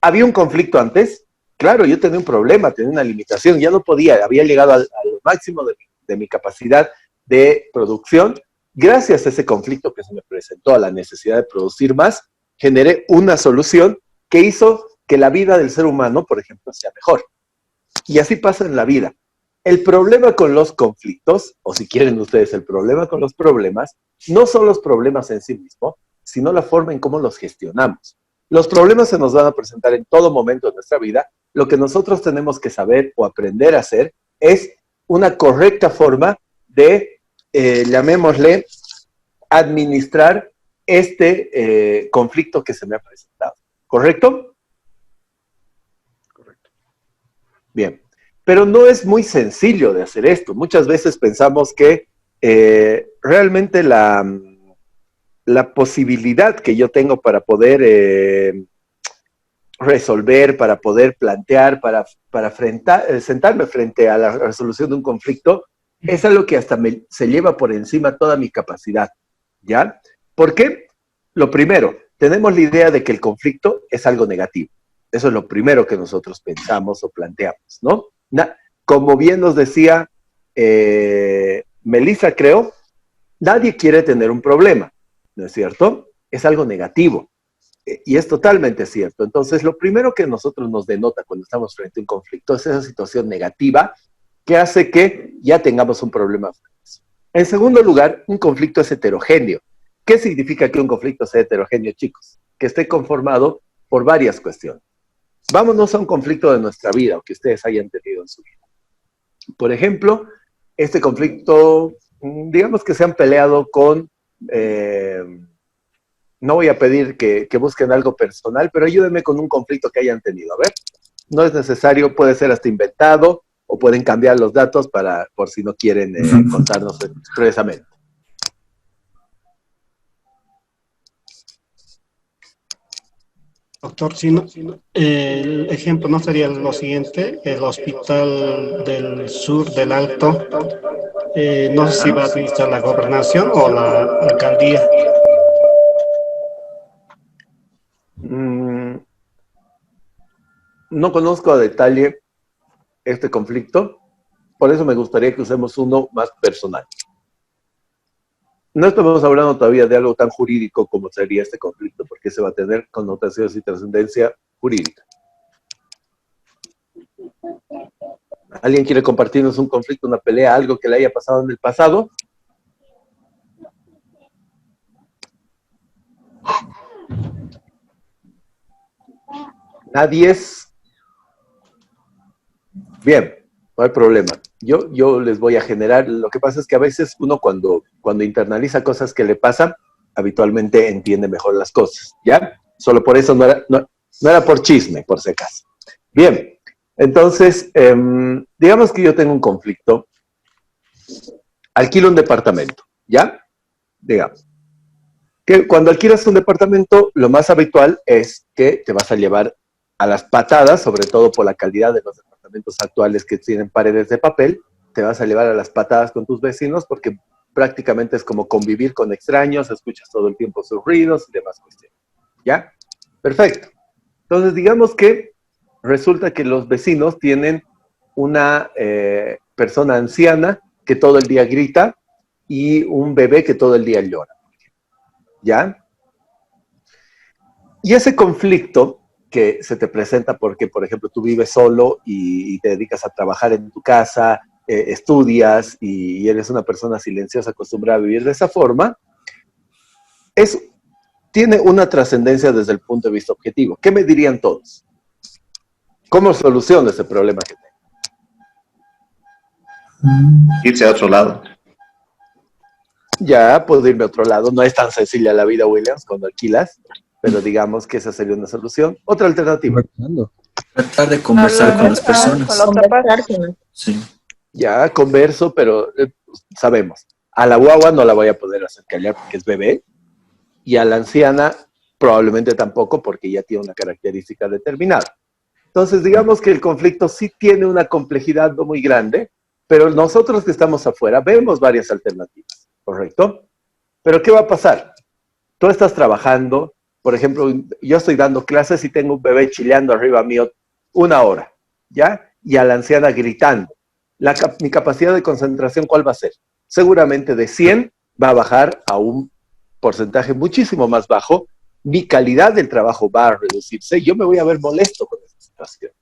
Speaker 1: ¿había un conflicto antes? Claro, yo tenía un problema, tenía una limitación, ya no podía, había llegado al máximo de mi capacidad de producción. Gracias a ese conflicto que se me presentó, a la necesidad de producir más, generé una solución que hizo que la vida del ser humano, por ejemplo, sea mejor. Y así pasa en la vida. El problema con los conflictos, o si quieren ustedes, el problema con los problemas, no son los problemas en sí mismos, sino la forma en cómo los gestionamos. Los problemas se nos van a presentar en todo momento de nuestra vida. Lo que nosotros tenemos que saber o aprender a hacer es una correcta forma de, llamémosle, administrar este conflicto que se me ha presentado. ¿Correcto?
Speaker 3: Correcto.
Speaker 1: Bien. Pero no es muy sencillo de hacer esto. Muchas veces pensamos que realmente la posibilidad que yo tengo para poder resolver, para poder plantear, para sentarme frente a la resolución de un conflicto, es algo que hasta se lleva por encima toda mi capacidad, ¿ya? ¿Por qué? Lo primero, tenemos la idea de que el conflicto es algo negativo. Eso es lo primero que nosotros pensamos o planteamos, ¿no? Como bien nos decía Melissa, creo, nadie quiere tener un problema, ¿no es cierto? Es algo negativo. Y es totalmente cierto. Entonces, lo primero que nosotros nos denota cuando estamos frente a un conflicto es esa situación negativa que hace que ya tengamos un problema. En segundo lugar, un conflicto es heterogéneo. ¿Qué significa que un conflicto sea heterogéneo, chicos? Que esté conformado por varias cuestiones. Vámonos a un conflicto de nuestra vida o que ustedes hayan tenido en su vida. Por ejemplo, este conflicto, digamos que se han peleado con... no voy a pedir que busquen algo personal, pero ayúdenme con un conflicto que hayan tenido. A ver, no es necesario, puede ser hasta inventado o pueden cambiar los datos por si no quieren contarnos expresamente.
Speaker 9: Doctor, el ejemplo no sería lo siguiente: el hospital del sur del Alto, no sé si va a administrar la gobernación o la alcaldía.
Speaker 1: No conozco a detalle este conflicto, por eso me gustaría que usemos uno más personal. No estamos hablando todavía de algo tan jurídico como sería este conflicto, porque se va a tener connotaciones y trascendencia jurídica. ¿Alguien quiere compartirnos un conflicto, una pelea, algo que le haya pasado en el pasado? Nadie es... Bien, no hay problema. Yo les voy a generar, lo que pasa es que a veces uno cuando internaliza cosas que le pasan, habitualmente entiende mejor las cosas, ¿ya? Solo por eso no era por chisme, por si acaso. Bien, entonces, digamos que yo tengo un conflicto, alquilo un departamento, ¿ya? Digamos. Que cuando alquilas un departamento, lo más habitual es que te vas a llevar a las patadas, sobre todo por la calidad de los departamentos actuales que tienen paredes de papel, te vas a llevar a las patadas con tus vecinos porque prácticamente es como convivir con extraños, escuchas todo el tiempo sus ruidos y demás cuestiones. ¿Ya? Perfecto. Entonces, digamos que resulta que los vecinos tienen una persona anciana que todo el día grita y un bebé que todo el día llora. ¿Ya? Y ese conflicto que se te presenta porque, por ejemplo, tú vives solo y te dedicas a trabajar en tu casa, estudias y eres una persona silenciosa acostumbrada a vivir de esa forma, tiene una trascendencia desde el punto de vista objetivo. ¿Qué me dirían todos? ¿Cómo soluciono ese problema que tengo?
Speaker 7: Irse a otro lado.
Speaker 1: Ya, puedo irme a otro lado. No es tan sencilla la vida, Williams, cuando alquilas, pero digamos que esa sería una solución. Otra alternativa.
Speaker 6: Tratar de conversar con las personas.
Speaker 8: Con la otra parte.
Speaker 6: Sí.
Speaker 1: Ya, converso, pero sabemos. A la guagua no la voy a poder hacer callar porque es bebé. Y a la anciana probablemente tampoco porque ya tiene una característica determinada. Entonces, digamos que el conflicto sí tiene una complejidad no muy grande, pero nosotros que estamos afuera vemos varias alternativas, ¿correcto? Pero ¿qué va a pasar? Tú estás trabajando, por ejemplo, yo estoy dando clases y tengo un bebé chillando arriba mío 1 hora, ¿ya? Y a la anciana gritando. Mi capacidad de concentración, ¿cuál va a ser? Seguramente de 100 va a bajar a un porcentaje muchísimo más bajo. Mi calidad del trabajo va a reducirse. Yo me voy a ver molesto con esta situación.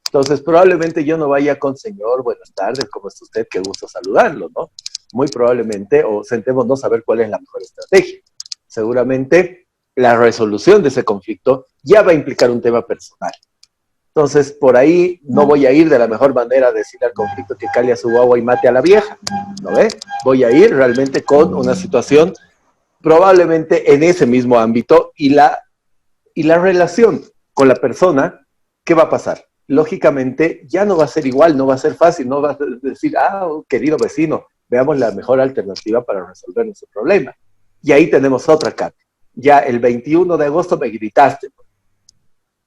Speaker 1: Entonces, probablemente yo no vaya con señor, buenas tardes, ¿cómo está usted? Qué gusto saludarlo, ¿no? Muy probablemente, o sentémonos a ver cuál es la mejor estrategia. Seguramente la resolución de ese conflicto ya va a implicar un tema personal. Entonces, por ahí no voy a ir de la mejor manera a decirle al conflicto que calle a su guagua y mate a la vieja, ¿no ve? Voy a ir realmente con una situación probablemente en ese mismo ámbito y la relación con la persona, ¿qué va a pasar? Lógicamente ya no va a ser igual, no va a ser fácil, no va a decir, querido vecino, veamos la mejor alternativa para resolver nuestro problema. Y ahí tenemos otra carta. Ya el 21 de agosto me gritaste.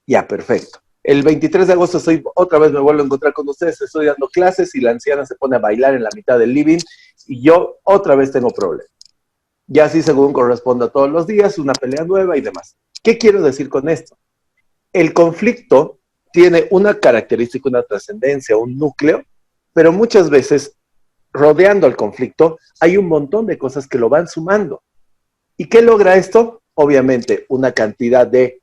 Speaker 1: Ya, perfecto. El 23 de agosto otra vez me vuelvo a encontrar con ustedes, estoy dando clases y la anciana se pone a bailar en la mitad del living y yo otra vez tengo problemas. Y así según corresponda todos los días, una pelea nueva y demás. ¿Qué quiero decir con esto? El conflicto tiene una característica, una trascendencia, un núcleo, pero muchas veces rodeando al conflicto hay un montón de cosas que lo van sumando. ¿Y qué logra esto? Obviamente una cantidad de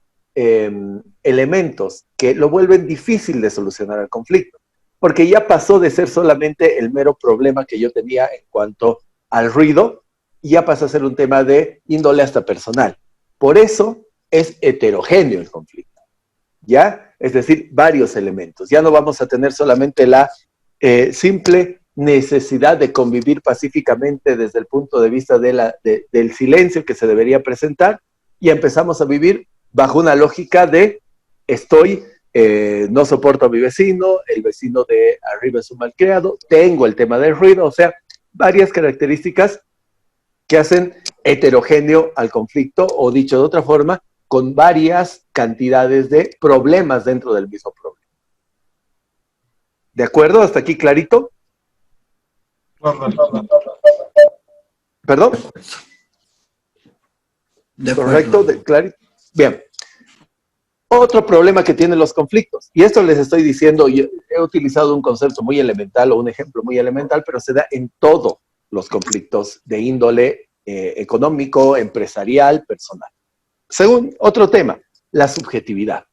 Speaker 1: elementos que lo vuelven difícil de solucionar el conflicto, porque ya pasó de ser solamente el mero problema que yo tenía en cuanto al ruido, y ya pasa a ser un tema de índole hasta personal. Por eso es heterogéneo el conflicto, ¿ya? Es decir, varios elementos. Ya no vamos a tener solamente la simple necesidad de convivir pacíficamente desde el punto de vista del silencio que se debería presentar, y empezamos a vivir bajo una lógica de no soporto a mi vecino, el vecino de arriba es un malcriado, tengo el tema del ruido, o sea, varias características que hacen heterogéneo al conflicto, o dicho de otra forma, con varias cantidades de problemas dentro del mismo problema. ¿De acuerdo? ¿Hasta aquí clarito? ¿Perdón? ¿Correcto? ¿Clarito? Bien. Otro problema que tienen los conflictos, y esto les estoy diciendo, yo he utilizado un concepto muy elemental o un ejemplo muy elemental, pero se da en todos los conflictos de índole económico, empresarial, personal. Según otro tema, la subjetividad.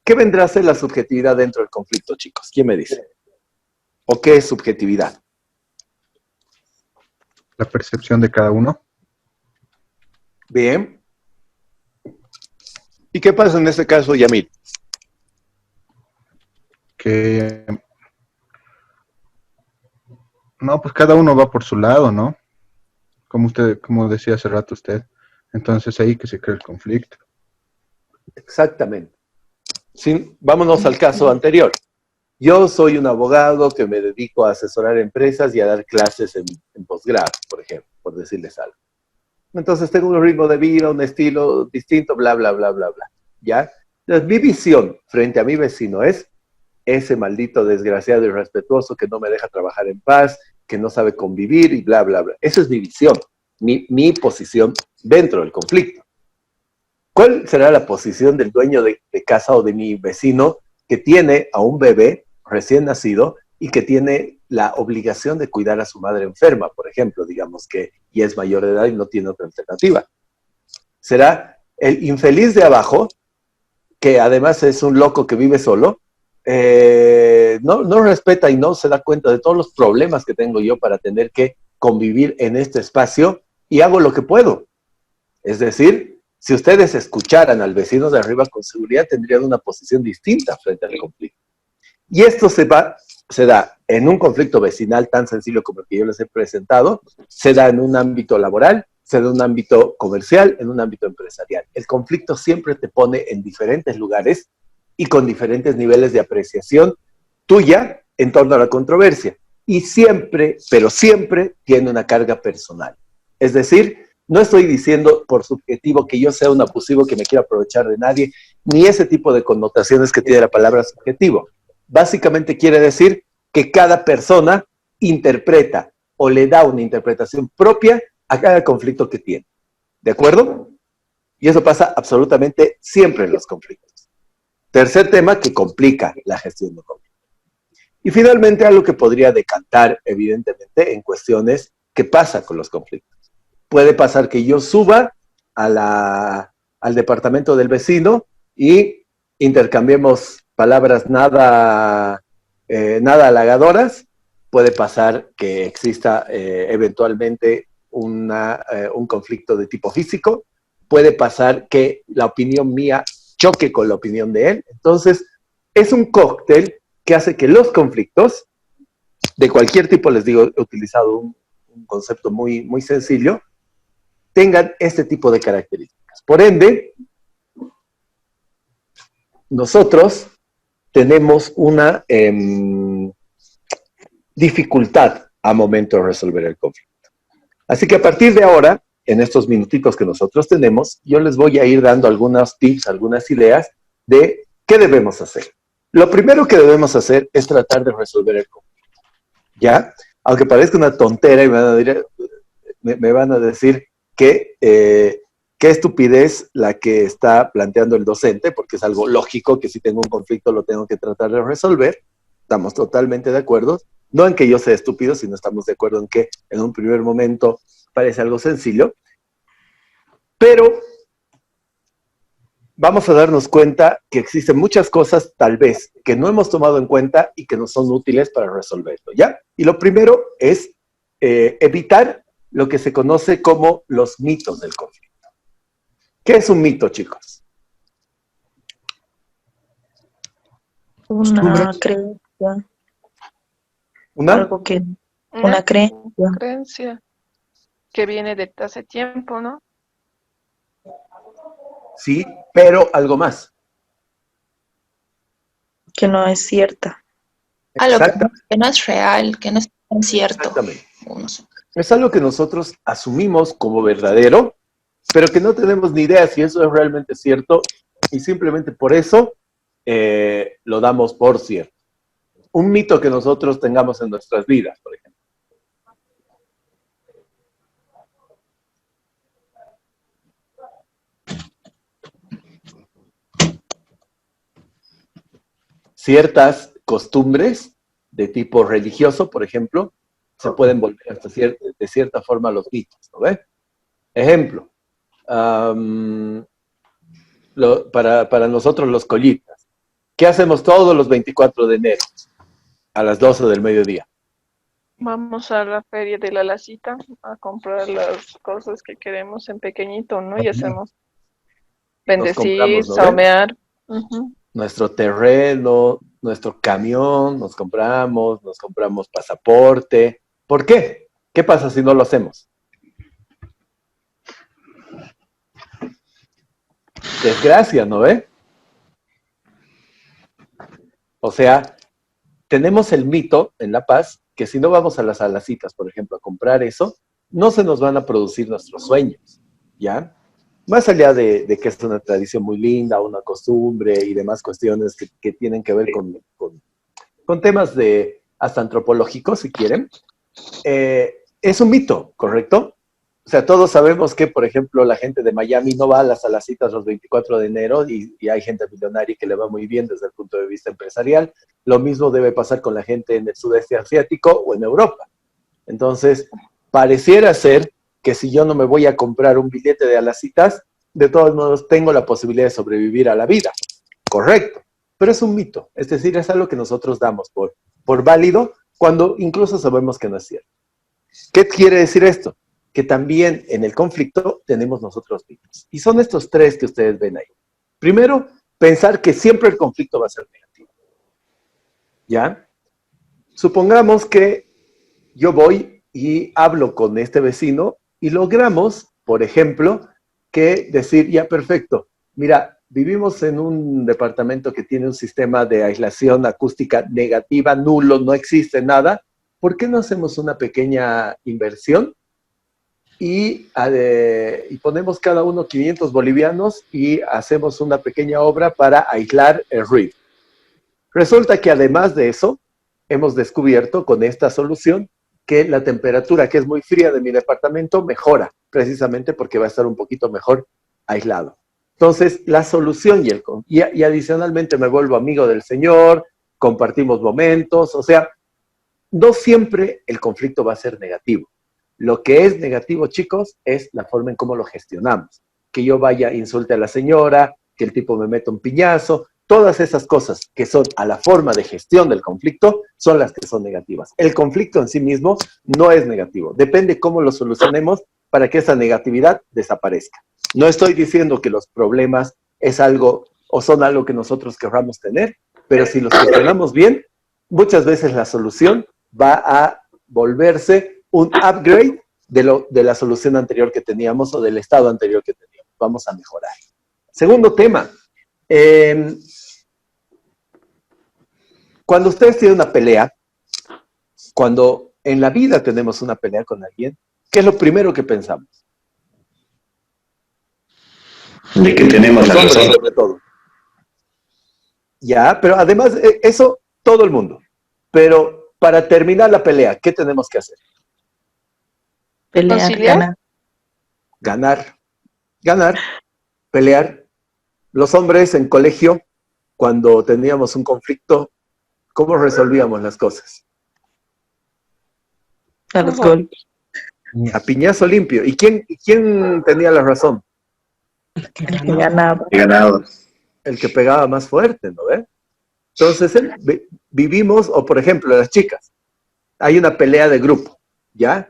Speaker 1: ¿Qué vendrá a ser la subjetividad dentro del conflicto, chicos? ¿Quién me dice? ¿O qué es subjetividad?
Speaker 3: La percepción de cada uno.
Speaker 1: Bien. ¿Y qué pasa en este caso, Yamil?
Speaker 3: Que no, pues cada uno va por su lado, ¿no? Como decía hace rato usted. Entonces ahí que se crea el conflicto.
Speaker 1: Exactamente. Vámonos al caso anterior. Yo soy un abogado que me dedico a asesorar empresas y a dar clases en posgrado, por ejemplo, por decirles algo. Entonces tengo un ritmo de vida, un estilo distinto, bla, bla, bla, bla, bla. ¿Ya? Entonces mi visión frente a mi vecino es ese maldito desgraciado irrespetuoso que no me deja trabajar en paz, que no sabe convivir y bla, bla, bla. Esa es mi visión, mi posición dentro del conflicto. ¿Cuál será la posición del dueño de casa o de mi vecino que tiene a un bebé recién nacido y que tiene la obligación de cuidar a su madre enferma, por ejemplo, digamos que ya es mayor de edad y no tiene otra alternativa? Será el infeliz de abajo, que además es un loco que vive solo, no respeta y no se da cuenta de todos los problemas que tengo yo para tener que convivir en este espacio y hago lo que puedo. Es decir, si ustedes escucharan al vecino de arriba, con seguridad tendrían una posición distinta frente al conflicto. Y esto se da en un conflicto vecinal tan sencillo como el que yo les he presentado, se da en un ámbito laboral, se da en un ámbito comercial, en un ámbito empresarial. El conflicto siempre te pone en diferentes lugares y con diferentes niveles de apreciación tuya en torno a la controversia. Y siempre, pero siempre, tiene una carga personal. Es decir, no estoy diciendo por subjetivo que yo sea un abusivo que me quiera aprovechar de nadie, ni ese tipo de connotaciones que tiene la palabra subjetivo. Básicamente quiere decir que cada persona interpreta o le da una interpretación propia a cada conflicto que tiene. ¿De acuerdo? Y eso pasa absolutamente siempre en los conflictos. Tercer tema que complica la gestión de conflictos. Y finalmente algo que podría decantar, evidentemente, en cuestiones que pasa con los conflictos. Puede pasar que yo suba al departamento del vecino y intercambiemos palabras nada halagadoras. Puede pasar que exista eventualmente un conflicto de tipo físico. Puede pasar que la opinión mía choque con la opinión de él. Entonces, es un cóctel que hace que los conflictos, de cualquier tipo, les digo, he utilizado un concepto muy, muy sencillo, tengan este tipo de características. Por ende, nosotros tenemos una dificultad a momento de resolver el conflicto. Así que a partir de ahora, en estos minutitos que nosotros tenemos, yo les voy a ir dando algunos tips, algunas ideas de qué debemos hacer. Lo primero que debemos hacer es tratar de resolver el conflicto, ¿ya? Aunque parezca una tontera y me van a decir que qué estupidez la que está planteando el docente, porque es algo lógico que si tengo un conflicto lo tengo que tratar de resolver. Estamos totalmente de acuerdo. No en que yo sea estúpido, sino estamos de acuerdo en que en un primer momento parece algo sencillo. Pero vamos a darnos cuenta que existen muchas cosas, tal vez, que no hemos tomado en cuenta y que no son útiles para resolverlo, ¿ya? Y lo primero es evitar lo que se conoce como los mitos del conflicto. ¿Qué es un mito, chicos?
Speaker 5: Una creencia.
Speaker 1: ¿Una?
Speaker 5: Algo que... Una creencia.
Speaker 8: Creencia que viene de hace tiempo, ¿no?
Speaker 1: Sí, pero algo más.
Speaker 5: Que no es cierta.
Speaker 2: Algo que no es real, que no es tan cierto.
Speaker 1: Exactamente. Es algo que nosotros asumimos como verdadero, pero que no tenemos ni idea si eso es realmente cierto y simplemente por eso lo damos por cierto. Un mito que nosotros tengamos en nuestras vidas, por ejemplo. Ciertas costumbres de tipo religioso, por ejemplo, se pueden volver hasta de cierta forma los mitos, ¿no ve? Ejemplo, para nosotros los collitas, ¿qué hacemos todos los 24 de enero a las 12 del mediodía?
Speaker 8: Vamos a la feria de la Lacita a comprar las cosas que queremos en pequeñito, ¿no? Y hacemos bendecir,
Speaker 1: ¿no
Speaker 8: saumear.
Speaker 1: Nuestro terreno, nuestro camión, nos compramos pasaporte. ¿Por qué? ¿Qué pasa si no lo hacemos? Desgracia, ¿no ve? O sea, tenemos el mito en La Paz que si no vamos a las alacitas, por ejemplo, a comprar eso, no se nos van a producir nuestros sueños, ¿ya? Más allá de que es una tradición muy linda, una costumbre y demás cuestiones que tienen que ver con temas hasta antropológicos, si quieren, es un mito, ¿correcto? O sea, todos sabemos que, por ejemplo, la gente de Miami no va a las citas los 24 de enero y hay gente millonaria que le va muy bien desde el punto de vista empresarial. Lo mismo debe pasar con la gente en el sudeste asiático o en Europa. Entonces, pareciera ser que si yo no me voy a comprar un billete de a las citas, de todos modos tengo la posibilidad de sobrevivir a la vida. Correcto. Pero es un mito. Es decir, es algo que nosotros damos por válido cuando incluso sabemos que no es cierto. ¿Qué quiere decir esto? Que también en el conflicto tenemos nosotros mitos. Y son estos tres que ustedes ven ahí. Primero, pensar que siempre el conflicto va a ser negativo. ¿Ya? Supongamos que yo voy y hablo con este vecino y logramos, por ejemplo, que decir, ya perfecto, mira, vivimos en un departamento que tiene un sistema de aislación acústica negativa, nulo, no existe nada. ¿Por qué no hacemos una pequeña inversión y ponemos cada uno 500 bolivianos y hacemos una pequeña obra para aislar el ruido? Resulta que además de eso, hemos descubierto con esta solución que la temperatura, que es muy fría de mi departamento, mejora, precisamente porque va a estar un poquito mejor aislado. Entonces, la solución y adicionalmente me vuelvo amigo del señor, compartimos momentos, o sea, no siempre el conflicto va a ser negativo. Lo que es negativo, chicos, es la forma en cómo lo gestionamos. Que yo vaya, insulte a la señora, que el tipo me meta un piñazo, todas esas cosas que son a la forma de gestión del conflicto son las que son negativas. El conflicto en sí mismo no es negativo. Depende cómo lo solucionemos para que esa negatividad desaparezca. No estoy diciendo que los problemas es algo o son algo que nosotros querramos tener, pero si los gestionamos bien, muchas veces la solución va a volverse un upgrade de la solución anterior que teníamos o del estado anterior que teníamos. Vamos a mejorar. Segundo tema. Cuando ustedes tienen una pelea, cuando en la vida tenemos una pelea con alguien, ¿qué es lo primero que pensamos?
Speaker 7: De que tenemos la
Speaker 1: Los hombres,
Speaker 7: razón.
Speaker 1: sobre todo. Ya, pero además, eso todo el mundo. Pero para terminar la pelea, ¿qué tenemos que hacer?
Speaker 5: Pelear,
Speaker 8: ¿Conciliar?
Speaker 5: ganar.
Speaker 1: Ganar, pelear. Los hombres en colegio, cuando teníamos un conflicto, ¿cómo resolvíamos las cosas?
Speaker 5: A los golpes.
Speaker 1: A piñazo limpio. ¿Y quién tenía la razón?
Speaker 5: El que ganaba.
Speaker 7: Ganado.
Speaker 1: El que pegaba más fuerte, ¿no ve? Entonces, vivimos, o por ejemplo, las chicas, hay una pelea de grupo, ¿ya?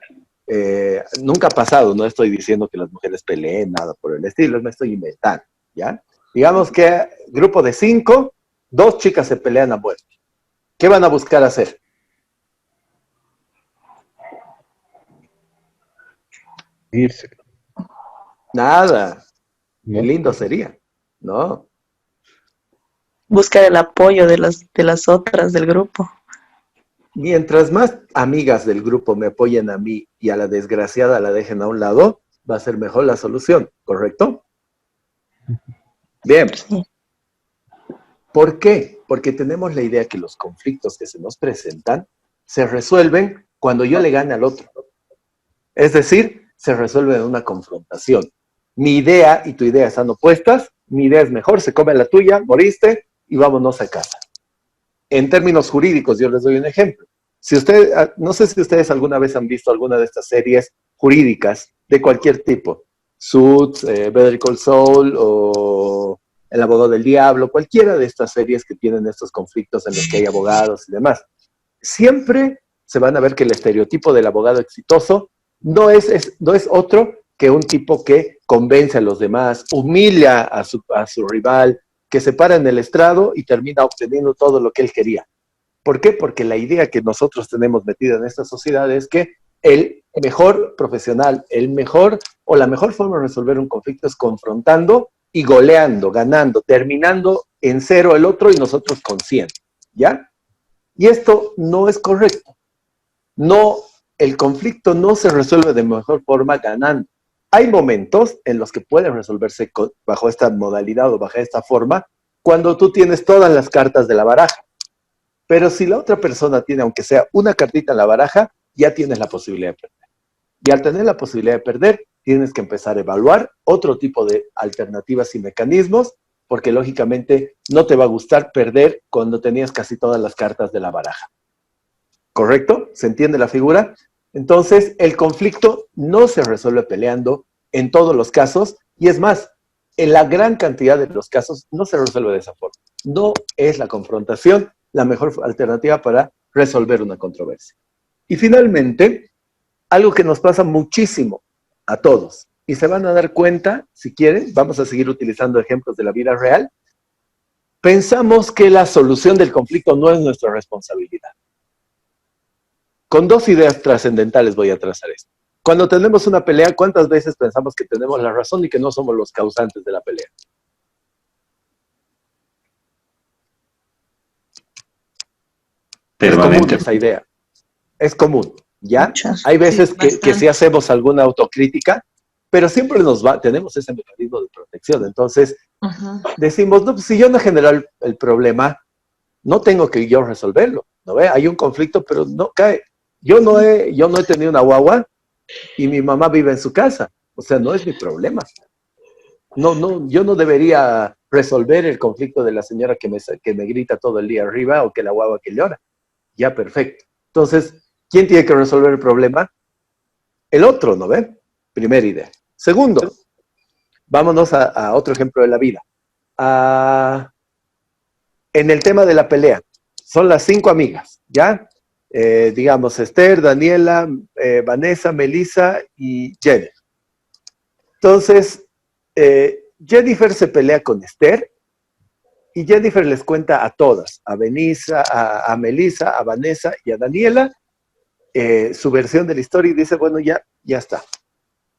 Speaker 1: Nunca ha pasado, no estoy diciendo que las mujeres peleen, nada por el estilo, me estoy inventando, ¿ya? Digamos que grupo de 5, 2 chicas se pelean a muerte. ¿Qué van a buscar hacer?
Speaker 3: Irse.
Speaker 1: Nada.
Speaker 3: ¿No?
Speaker 1: Qué lindo sería, ¿no?
Speaker 5: Buscar el apoyo de las otras del grupo.
Speaker 1: Mientras más amigas del grupo me apoyen a mí y a la desgraciada la dejen a un lado, va a ser mejor la solución, ¿correcto? Bien.
Speaker 5: Sí.
Speaker 1: ¿Por qué? Porque tenemos la idea que los conflictos que se nos presentan se resuelven cuando yo le gane al otro. Es decir, se resuelve en una confrontación. Mi idea y tu idea están opuestas, mi idea es mejor, se come la tuya, moriste y vámonos a casa. En términos jurídicos, yo les doy un ejemplo. Si usted, no sé si ustedes alguna vez han visto alguna de estas series jurídicas de cualquier tipo, Suits, Better Call Saul o El abogado del diablo, cualquiera de estas series que tienen estos conflictos en los que hay abogados y demás. Siempre se van a ver que el estereotipo del abogado exitoso no es otro que un tipo que convence a los demás, humilla a su rival, que se para en el estrado y termina obteniendo todo lo que él quería. ¿Por qué? Porque la idea que nosotros tenemos metida en esta sociedad es que el mejor profesional, el mejor o la mejor forma de resolver un conflicto es confrontando y goleando, ganando, terminando en 0 el otro y nosotros con 100, ¿ya? Y esto no es correcto. No, el conflicto no se resuelve de mejor forma ganando. Hay momentos en los que puede resolverse bajo esta modalidad o bajo esta forma cuando tú tienes todas las cartas de la baraja. Pero si la otra persona tiene, aunque sea una cartita en la baraja, ya tienes la posibilidad de perder. Y al tener la posibilidad de perder, tienes que empezar a evaluar otro tipo de alternativas y mecanismos, porque lógicamente no te va a gustar perder cuando tenías casi todas las cartas de la baraja. ¿Correcto? ¿Se entiende la figura? Entonces, el conflicto no se resuelve peleando en todos los casos, y es más, en la gran cantidad de los casos no se resuelve de esa forma. No es la confrontación la mejor alternativa para resolver una controversia. Y finalmente, algo que nos pasa muchísimo a todos, y se van a dar cuenta, si quieren, vamos a seguir utilizando ejemplos de la vida real, pensamos que la solución del conflicto no es nuestra responsabilidad. Con dos ideas trascendentales voy a trazar esto. Cuando tenemos una pelea, ¿cuántas veces pensamos que tenemos la razón y que no somos los causantes de la pelea? Es común esa idea. Es común, ¿ya? Hay veces que sí hacemos alguna autocrítica, pero siempre tenemos ese mecanismo de protección. Entonces, decimos, no, pues si yo no genero el problema, no tengo que yo resolverlo, ¿no ve? Hay un conflicto, pero no cae. Yo no he tenido una guagua y mi mamá vive en su casa. O sea, no es mi problema. No, yo no debería resolver el conflicto de la señora que me grita todo el día arriba o que la guagua que llora. Ya, perfecto. Entonces, ¿quién tiene que resolver el problema? El otro, ¿no ve? Primera idea. Segundo, vámonos a otro ejemplo de la vida. En el tema de la pelea, son las 5 amigas, ¿ya? Digamos, Esther, Daniela, Vanessa, Melissa y Jennifer. Entonces, Jennifer se pelea con Esther y Jennifer les cuenta a todas, a Melissa, a Vanessa y a Daniela, su versión de la historia y dice, bueno, ya está.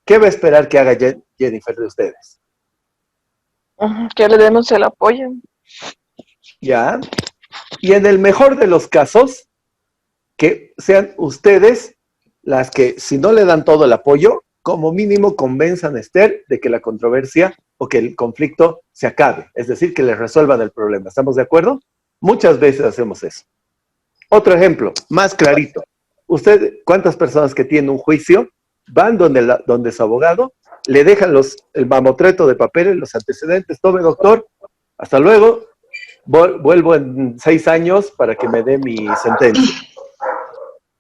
Speaker 1: ¿Qué va a esperar que haga Jennifer de ustedes?
Speaker 8: Que le demos el apoyo.
Speaker 1: Ya. Y en el mejor de los casos, que sean ustedes las que, si no le dan todo el apoyo, como mínimo convenzan a Esther de que la controversia o que el conflicto se acabe. Es decir, que le resuelvan el problema. ¿Estamos de acuerdo? Muchas veces hacemos eso. Otro ejemplo, más clarito. Usted, ¿cuántas personas que tienen un juicio van donde su abogado, le dejan el mamotreto de papeles, los antecedentes, tome doctor, hasta luego, vuelvo en 6 años para que me dé mi sentencia?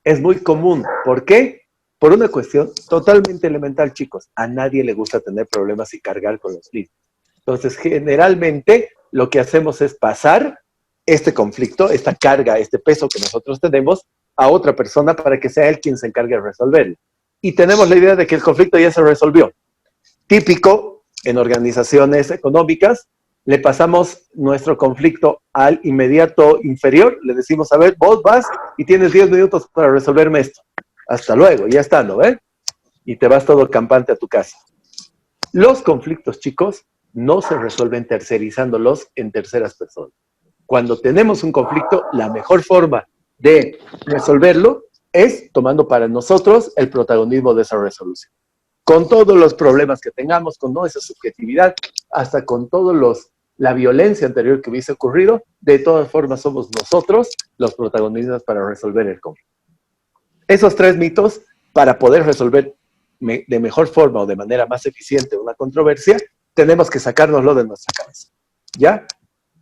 Speaker 1: Es muy común. ¿Por qué? Por una cuestión totalmente elemental, chicos. A nadie le gusta tener problemas y cargar con los mismos. Entonces, generalmente, lo que hacemos es pasar este conflicto, esta carga, este peso que nosotros tenemos, a otra persona para que sea él quien se encargue de resolverlo. Y tenemos la idea de que el conflicto ya se resolvió. Típico en organizaciones económicas, le pasamos nuestro conflicto al inmediato inferior, le decimos, a ver, vos vas y tienes 10 minutos para resolverme esto. Hasta luego, ya está, ¿no ven? Y te vas todo campante a tu casa. Los conflictos, chicos, no se resuelven tercerizándolos en terceras personas. Cuando tenemos un conflicto, la mejor forma de resolverlo es tomando para nosotros el protagonismo de esa resolución. Con todos los problemas que tengamos, con toda esa subjetividad, hasta con la violencia anterior que hubiese ocurrido, de todas formas somos nosotros los protagonistas para resolver el conflicto. Esos 3 mitos, para poder resolver de mejor forma o de manera más eficiente una controversia, tenemos que sacárnoslo de nuestra cabeza. ¿Ya?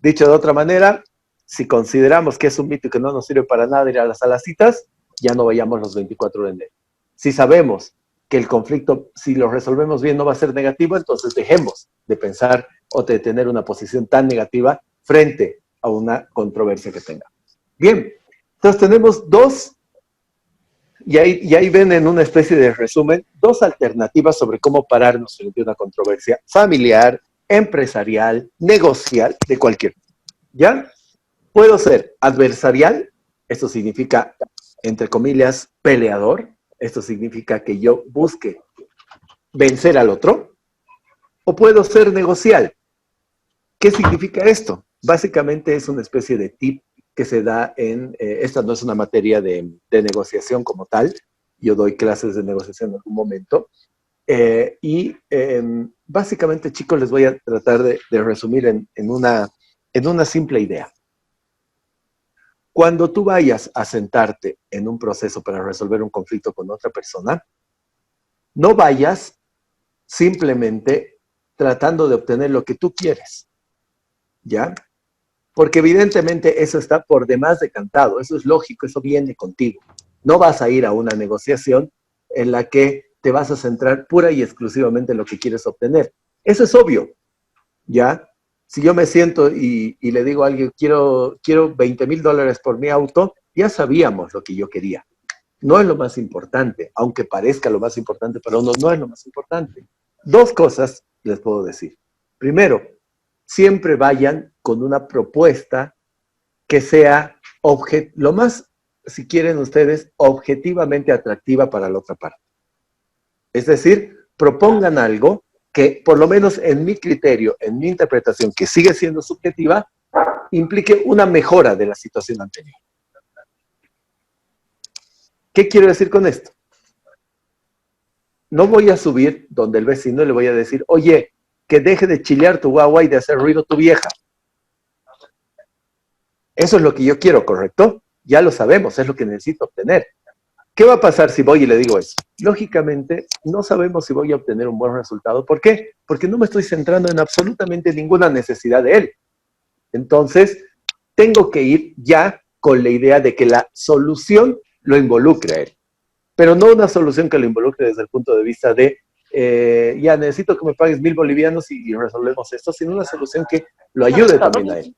Speaker 1: Dicho de otra manera, si consideramos que es un mito y que no nos sirve para nada ir a las citas, ya no vayamos los 24 de enero. Si sabemos que el conflicto, si lo resolvemos bien, no va a ser negativo, entonces dejemos de pensar o de tener una posición tan negativa frente a una controversia que tengamos. Bien, entonces tenemos y ahí ven en una especie de resumen, 2 alternativas sobre cómo pararnos frente a una controversia familiar, empresarial, negocial, de cualquier tipo. ¿Ya? Puedo ser adversarial, esto significa, entre comillas, peleador, esto significa que yo busque vencer al otro, o puedo ser negocial. ¿Qué significa esto? Básicamente es una especie de tip que se da esta no es una materia de negociación como tal, yo doy clases de negociación en algún momento, básicamente, chicos, les voy a tratar de resumir en una simple idea. cuando tú vayas a sentarte en un proceso para resolver un conflicto con otra persona, no vayas simplemente tratando de obtener lo que tú quieres, ¿ya? Porque evidentemente eso está por demás decantado, eso es lógico, eso viene contigo. No vas a ir a una negociación en la que te vas a centrar pura y exclusivamente en lo que quieres obtener. Eso es obvio, ¿ya? Si yo me siento y le digo a alguien, quiero $20,000 por mi auto, ya sabíamos lo que yo quería. No es lo más importante, aunque parezca lo más importante para uno, no es lo más importante. Dos cosas les puedo decir. Primero, siempre vayan con una propuesta que sea lo más, si quieren ustedes, objetivamente atractiva para la otra parte. Es decir, propongan algo que, por lo menos en mi criterio, en mi interpretación, que sigue siendo subjetiva, implique una mejora de la situación anterior. ¿Qué quiero decir con esto? No voy a subir donde el vecino y le voy a decir, oye, que deje de chilear tu guagua y de hacer ruido tu vieja. Eso es lo que yo quiero, ¿correcto? Ya lo sabemos, es lo que necesito obtener. ¿Qué va a pasar si voy y le digo eso? Lógicamente, no sabemos si voy a obtener un buen resultado. ¿Por qué? Porque no me estoy centrando en absolutamente ninguna necesidad de él. Entonces, tengo que ir ya con la idea de que la solución lo involucre a él. Pero no una solución que lo involucre desde el punto de vista de ya necesito que me pagues 1,000 bolivianos y resolvemos esto, sino una solución que lo ayude también a él.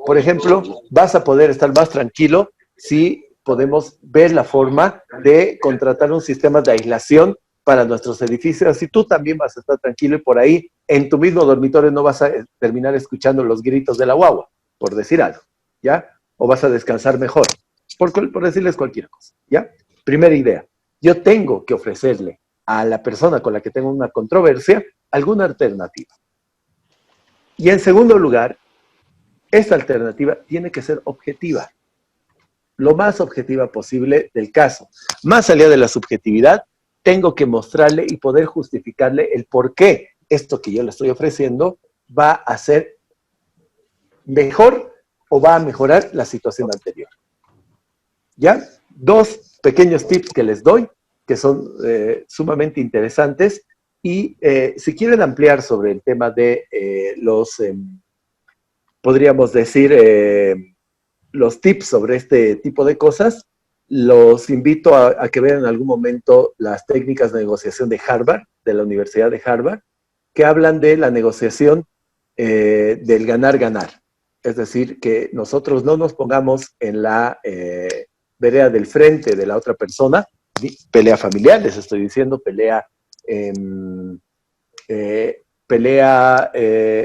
Speaker 1: Por ejemplo, vas a poder estar más tranquilo si podemos ver la forma de contratar un sistema de aislación para nuestros edificios. Así tú también vas a estar tranquilo y por ahí en tu mismo dormitorio no vas a terminar escuchando los gritos de la guagua, por decir algo, ¿ya? O vas a descansar mejor, por decirles cualquier cosa, ¿ya? Primera idea, yo tengo que ofrecerle a la persona con la que tengo una controversia alguna alternativa. Y en segundo lugar, esta alternativa tiene que ser objetiva, lo más objetiva posible del caso. Más allá de la subjetividad, tengo que mostrarle y poder justificarle el por qué esto que yo le estoy ofreciendo va a ser mejor o va a mejorar la situación anterior. ¿Ya? Dos pequeños tips que les doy, que son sumamente interesantes, y si quieren ampliar sobre el tema de podríamos decir, los tips sobre este tipo de cosas, los invito a que vean en algún momento las técnicas de negociación de Harvard, de la Universidad de Harvard, que hablan de la negociación del ganar-ganar. Es decir, que nosotros no nos pongamos en la vereda del frente de la otra persona, pelea familiar, les estoy diciendo, pelea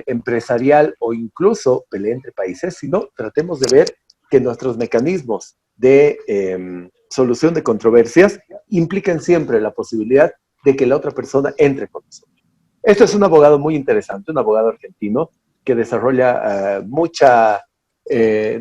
Speaker 1: empresarial o incluso pelea entre países, sino tratemos de ver que nuestros mecanismos de solución de controversias implican siempre la posibilidad de que la otra persona entre con nosotros. Este es un abogado muy interesante, un abogado argentino que desarrolla mucha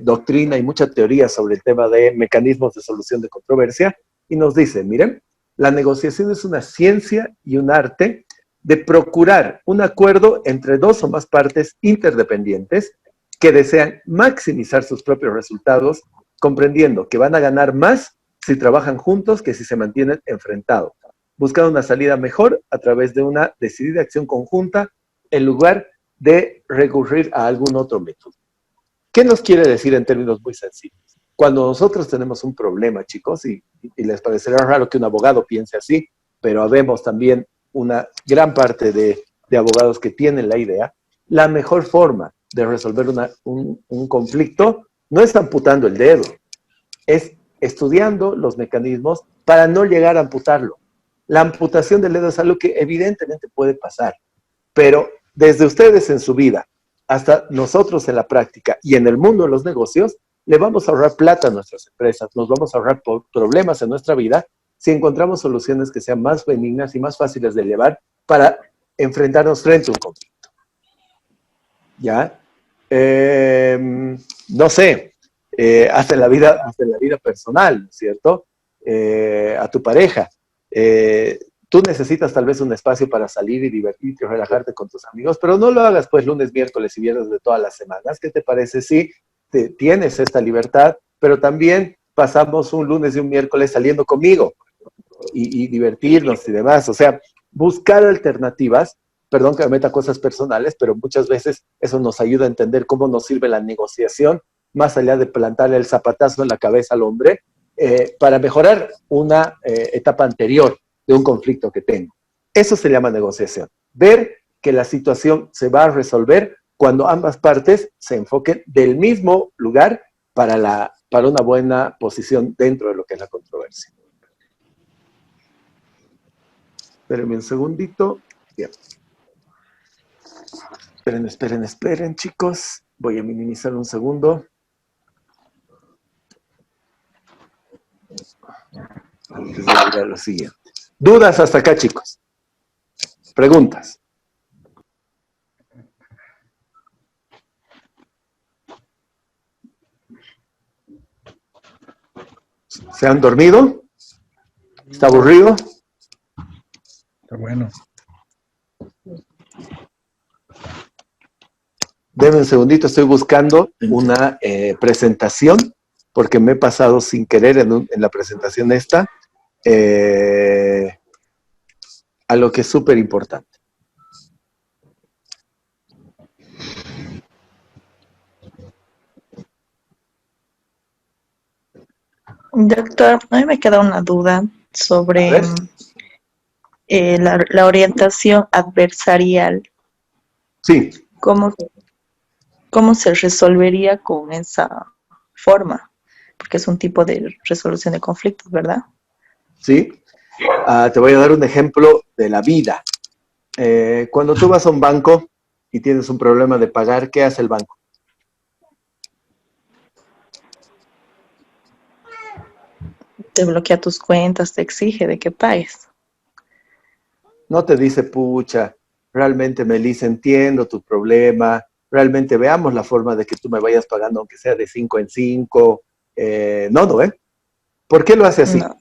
Speaker 1: doctrina y mucha teoría sobre el tema de mecanismos de solución de controversia y nos dice, miren, la negociación es una ciencia y un arte de procurar un acuerdo entre dos o más partes interdependientes que desean maximizar sus propios resultados, comprendiendo que van a ganar más si trabajan juntos que si se mantienen enfrentados, buscando una salida mejor a través de una decidida acción conjunta en lugar de recurrir a algún otro método. ¿Qué nos quiere decir en términos muy sencillos? Cuando nosotros tenemos un problema, chicos, y les parecerá raro que un abogado piense así, pero habemos también una gran parte de abogados que tienen la idea, la mejor forma de resolver un conflicto no es amputando el dedo, es estudiando los mecanismos para no llegar a amputarlo. La amputación del dedo es algo que evidentemente puede pasar, pero desde ustedes en su vida hasta nosotros en la práctica y en el mundo de los negocios, le vamos a ahorrar plata a nuestras empresas, nos vamos a ahorrar problemas en nuestra vida si encontramos soluciones que sean más benignas y más fáciles de llevar para enfrentarnos frente a un conflicto. ¿Ya? No sé, hasta en la vida personal, ¿no es cierto? A tu pareja. Tú necesitas tal vez un espacio para salir y divertirte y relajarte con tus amigos, pero no lo hagas pues lunes, miércoles y viernes de todas las semanas. ¿Qué te parece si tienes esta libertad, pero también pasamos un lunes y un miércoles saliendo conmigo y divertirnos y demás. O sea, buscar alternativas, perdón que me meta cosas personales, pero muchas veces eso nos ayuda a entender cómo nos sirve la negociación, más allá de plantarle el zapatazo en la cabeza al hombre, para mejorar una etapa anterior de un conflicto que tengo. Eso se llama negociación. Ver que la situación se va a resolver cuando ambas partes se enfoquen del mismo lugar para una buena posición dentro de lo que es la controversia. Espérenme un segundito. Bien. Esperen, chicos. Voy a minimizar un segundo. Antes de ir a lo siguiente. ¿Dudas hasta acá, chicos? ¿Preguntas? ¿Se han dormido? ¿Está aburrido?
Speaker 3: Está bueno.
Speaker 1: Deme un segundito, estoy buscando una presentación, porque me he pasado sin querer en la presentación esta, a lo que es súper importante.
Speaker 5: Doctor, a mí me queda una duda sobre la orientación adversarial.
Speaker 1: Sí.
Speaker 5: ¿Cómo se resolvería con esa forma? Porque es un tipo de resolución de conflictos, ¿verdad?
Speaker 1: Sí. Te voy a dar un ejemplo de la vida. Cuando tú vas a un banco y tienes un problema de pagar, ¿qué hace el banco?
Speaker 5: Te bloquea tus cuentas, te exige de que pagues.
Speaker 1: No te dice, pucha, realmente, Melissa, entiendo tu problema, realmente veamos la forma de que tú me vayas pagando, aunque sea de 5 en 5. No, ¿Por qué lo hace así?
Speaker 5: No.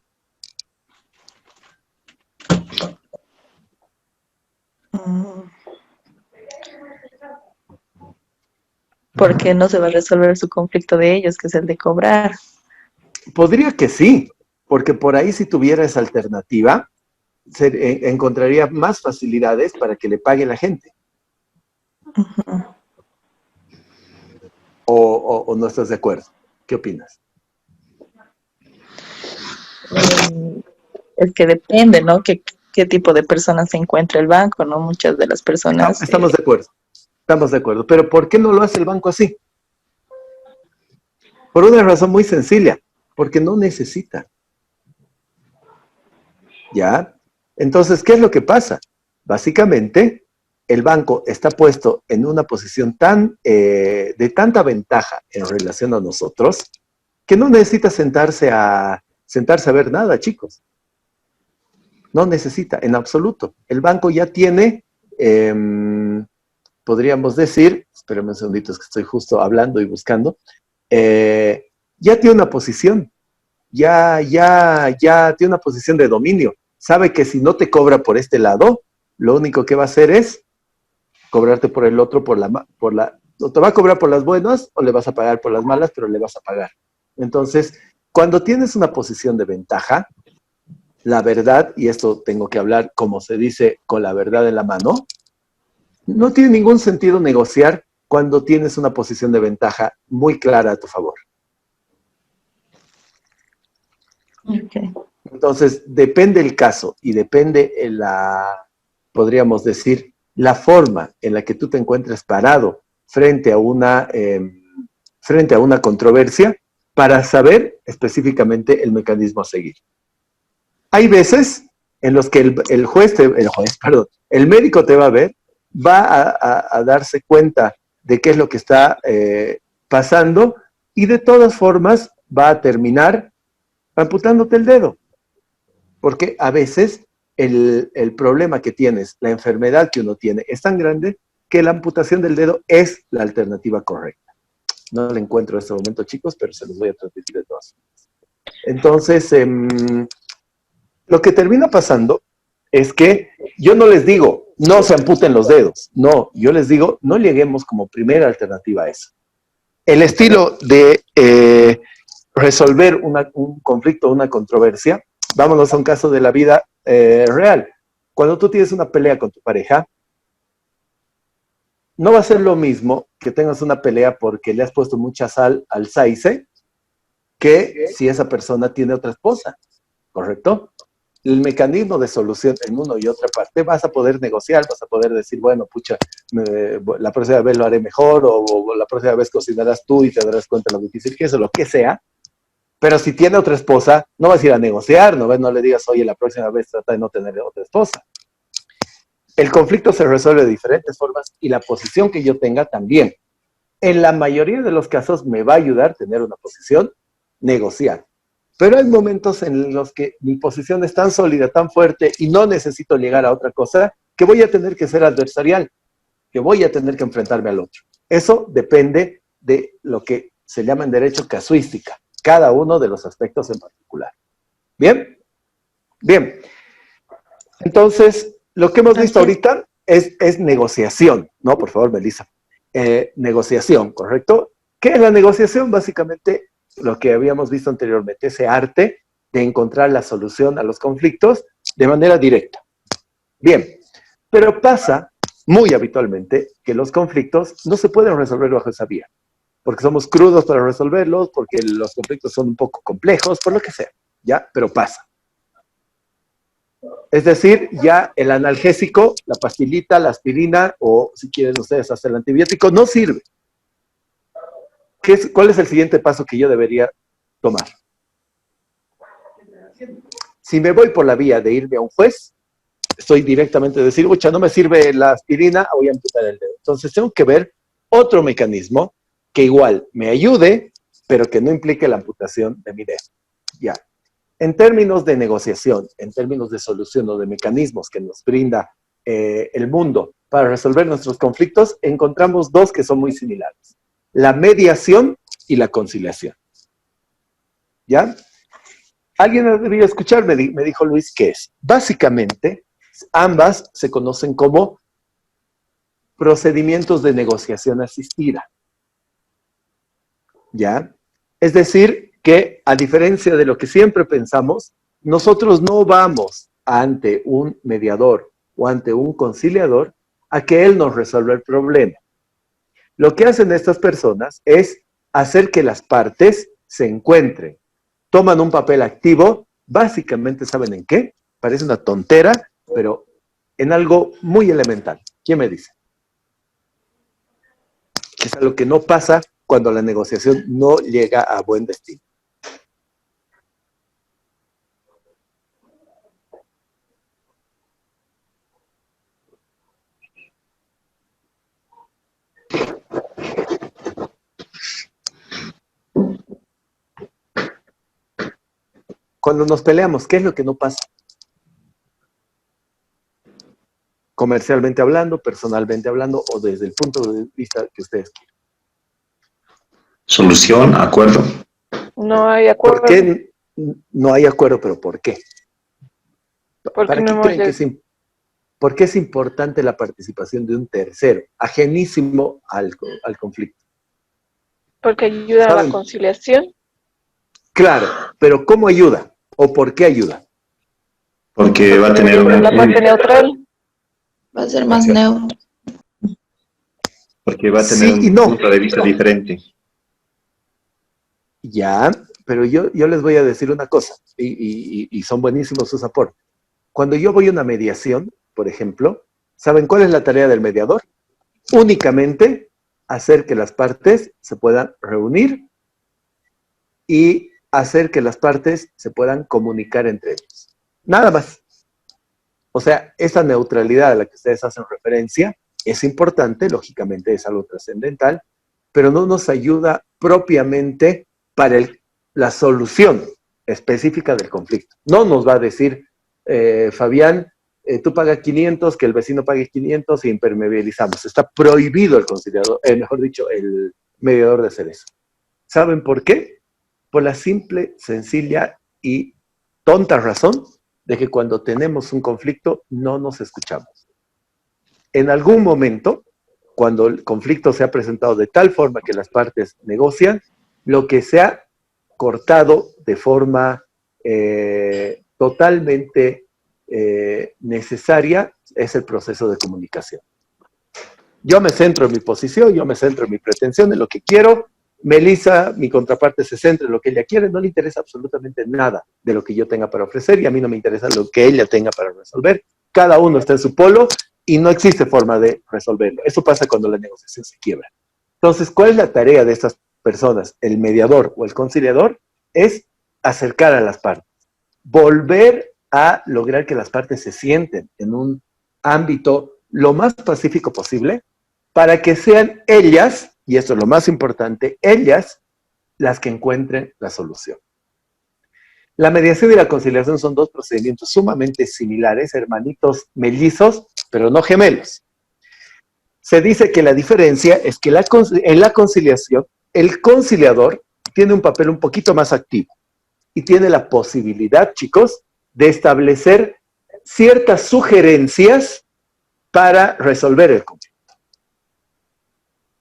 Speaker 5: Porque no se va a resolver su conflicto de ellos, que es el de cobrar.
Speaker 1: Podría que sí, porque por ahí si tuviera esa alternativa, encontraría más facilidades para que le pague la gente.
Speaker 5: Uh-huh.
Speaker 1: ¿O no estás de acuerdo? ¿Qué opinas?
Speaker 5: Es que depende, ¿no? ¿Qué tipo de personas se encuentra el banco, ¿no? Muchas de las personas...
Speaker 1: Estamos de acuerdo, estamos de acuerdo. Pero ¿por qué no lo hace el banco así? Por una razón muy sencilla, porque no necesita. ¿Ya? Entonces, ¿qué es lo que pasa? Básicamente, el banco está puesto en una posición de tanta ventaja en relación a nosotros, que no necesita sentarse a ver nada, chicos. No necesita, en absoluto. El banco ya tiene, podríamos decir, espérenme un segundito, es que estoy justo hablando y buscando, ya tiene una posición, ya tiene una posición de dominio. Sabe que si no te cobra por este lado, lo único que va a hacer es cobrarte por el otro, o te va a cobrar por las buenas o le vas a pagar por las malas, pero le vas a pagar. Entonces, cuando tienes una posición de ventaja, la verdad, y esto tengo que hablar como se dice, con la verdad en la mano, no tiene ningún sentido negociar cuando tienes una posición de ventaja muy clara a tu favor.
Speaker 5: Okay.
Speaker 1: Entonces, depende el caso y depende podríamos decir, la forma en la que tú te encuentres parado frente a una controversia para saber específicamente el mecanismo a seguir. Hay veces en los que el médico te va a ver, va a darse cuenta de qué es lo que está pasando y de todas formas va a terminar amputándote el dedo. Porque a veces el problema que tienes, la enfermedad que uno tiene, es tan grande que la amputación del dedo es la alternativa correcta. No la encuentro en este momento, chicos, pero se los voy a transmitir de todas formas. Entonces, lo que termina pasando es que yo no les digo, no se amputen los dedos. No, yo les digo, no lleguemos como primera alternativa a eso. El estilo de resolver un conflicto, una controversia, vámonos a un caso de la vida real. Cuando tú tienes una pelea con tu pareja, no va a ser lo mismo que tengas una pelea porque le has puesto mucha sal al saice que si esa persona tiene otra esposa, ¿correcto? El mecanismo de solución en una y otra parte vas a poder negociar, vas a poder decir, bueno, pucha, la próxima vez lo haré mejor o la próxima vez cocinarás tú y te darás cuenta de lo difícil que es o lo que sea. Pero si tiene otra esposa, no vas a ir a negociar, no le digas, oye, la próxima vez trata de no tener otra esposa. El conflicto se resuelve de diferentes formas y la posición que yo tenga también. En la mayoría de los casos me va a ayudar a tener una posición, negociar. Pero hay momentos en los que mi posición es tan sólida, tan fuerte y no necesito llegar a otra cosa, que voy a tener que ser adversarial, que voy a tener que enfrentarme al otro. Eso depende de lo que se llama en derecho casuística, cada uno de los aspectos en particular. ¿Bien? Bien. Entonces, lo que hemos visto ahorita es negociación, ¿no? Por favor, Melissa. Negociación, ¿correcto? ¿Qué es la negociación? Básicamente, lo que habíamos visto anteriormente, ese arte de encontrar la solución a los conflictos de manera directa. Bien, pero pasa muy habitualmente que los conflictos no se pueden resolver bajo esa vía, porque somos crudos para resolverlos, porque los conflictos son un poco complejos, por lo que sea, ¿ya? Pero pasa. Es decir, ya el analgésico, la pastillita, la aspirina, o si quieren ustedes hacer el antibiótico, no sirve. ¿Cuál es el siguiente paso que yo debería tomar? Si me voy por la vía de irme a un juez, estoy directamente de decir, no me sirve la aspirina, voy a amputar el dedo. Entonces tengo que ver otro mecanismo que igual me ayude, pero que no implique la amputación de mi dedo. Ya. En términos de negociación, en términos de solución o de mecanismos que nos brinda el mundo para resolver nuestros conflictos, encontramos dos que son muy similares. La mediación y la conciliación. ¿Ya? Alguien debería escuchar, me dijo Luis, ¿qué es? Básicamente, ambas se conocen como procedimientos de negociación asistida. ¿Ya? Es decir, que a diferencia de lo que siempre pensamos, nosotros no vamos ante un mediador o ante un conciliador a que él nos resuelva el problema. Lo que hacen estas personas es hacer que las partes se encuentren, toman un papel activo, básicamente, ¿saben en qué? Parece una tontera, pero en algo muy elemental. ¿Quién me dice? Es algo que no pasa cuando la negociación no llega a buen destino. Cuando nos peleamos, ¿qué es lo que no pasa? Comercialmente hablando, personalmente hablando, o desde el punto de vista que ustedes quieran.
Speaker 7: Solución, acuerdo.
Speaker 8: No hay acuerdo.
Speaker 1: ¿Por qué no hay acuerdo? ¿Pero por qué?
Speaker 8: Porque no
Speaker 1: ¿Por qué es importante la participación de un tercero, ajenísimo al conflicto?
Speaker 8: Porque ayuda a la conciliación.
Speaker 1: Claro, pero ¿cómo ayuda? ¿O por qué ayuda?
Speaker 7: Porque va a tener
Speaker 8: la parte neutral.
Speaker 5: Va a ser más neutro.
Speaker 7: Porque va a tener un punto de vista diferente.
Speaker 1: Ya, pero yo les voy a decir una cosa, y son buenísimos sus aportes. Cuando yo voy a una mediación, por ejemplo, ¿saben cuál es la tarea del mediador? Únicamente hacer que las partes se puedan reunir y hacer que las partes se puedan comunicar entre ellos. Nada más. O sea, esa neutralidad a la que ustedes hacen referencia es importante, lógicamente es algo trascendental, pero no nos ayuda propiamente para la solución específica del conflicto. No nos va a decir, Fabián, tú pagas 500, que el vecino pague 500 y impermeabilizamos. Está prohibido el conciliador, mejor dicho, el mediador de hacer eso. ¿Saben por qué? Por la simple, sencilla y tonta razón de que cuando tenemos un conflicto no nos escuchamos. En algún momento, cuando el conflicto se ha presentado de tal forma que las partes negocian, lo que se ha cortado de forma totalmente necesaria es el proceso de comunicación. Yo me centro en mi posición, yo me centro en mi pretensión, en lo que quiero. Melissa, mi contraparte, se centra en lo que ella quiere, no le interesa absolutamente nada de lo que yo tenga para ofrecer y a mí no me interesa lo que ella tenga para resolver. Cada uno está en su polo y no existe forma de resolverlo. Eso pasa cuando la negociación se quiebra. Entonces, ¿cuál es la tarea de estas personas? El mediador o el conciliador es acercar a las partes, volver a lograr que las partes se sienten en un ámbito lo más pacífico posible para que sean ellas, y esto es lo más importante, ellas las que encuentren la solución. La mediación y la conciliación son dos procedimientos sumamente similares, hermanitos mellizos, pero no gemelos. Se dice que la diferencia es que en la conciliación, el conciliador tiene un papel un poquito más activo y tiene la posibilidad, chicos, de establecer ciertas sugerencias para resolver el conflicto.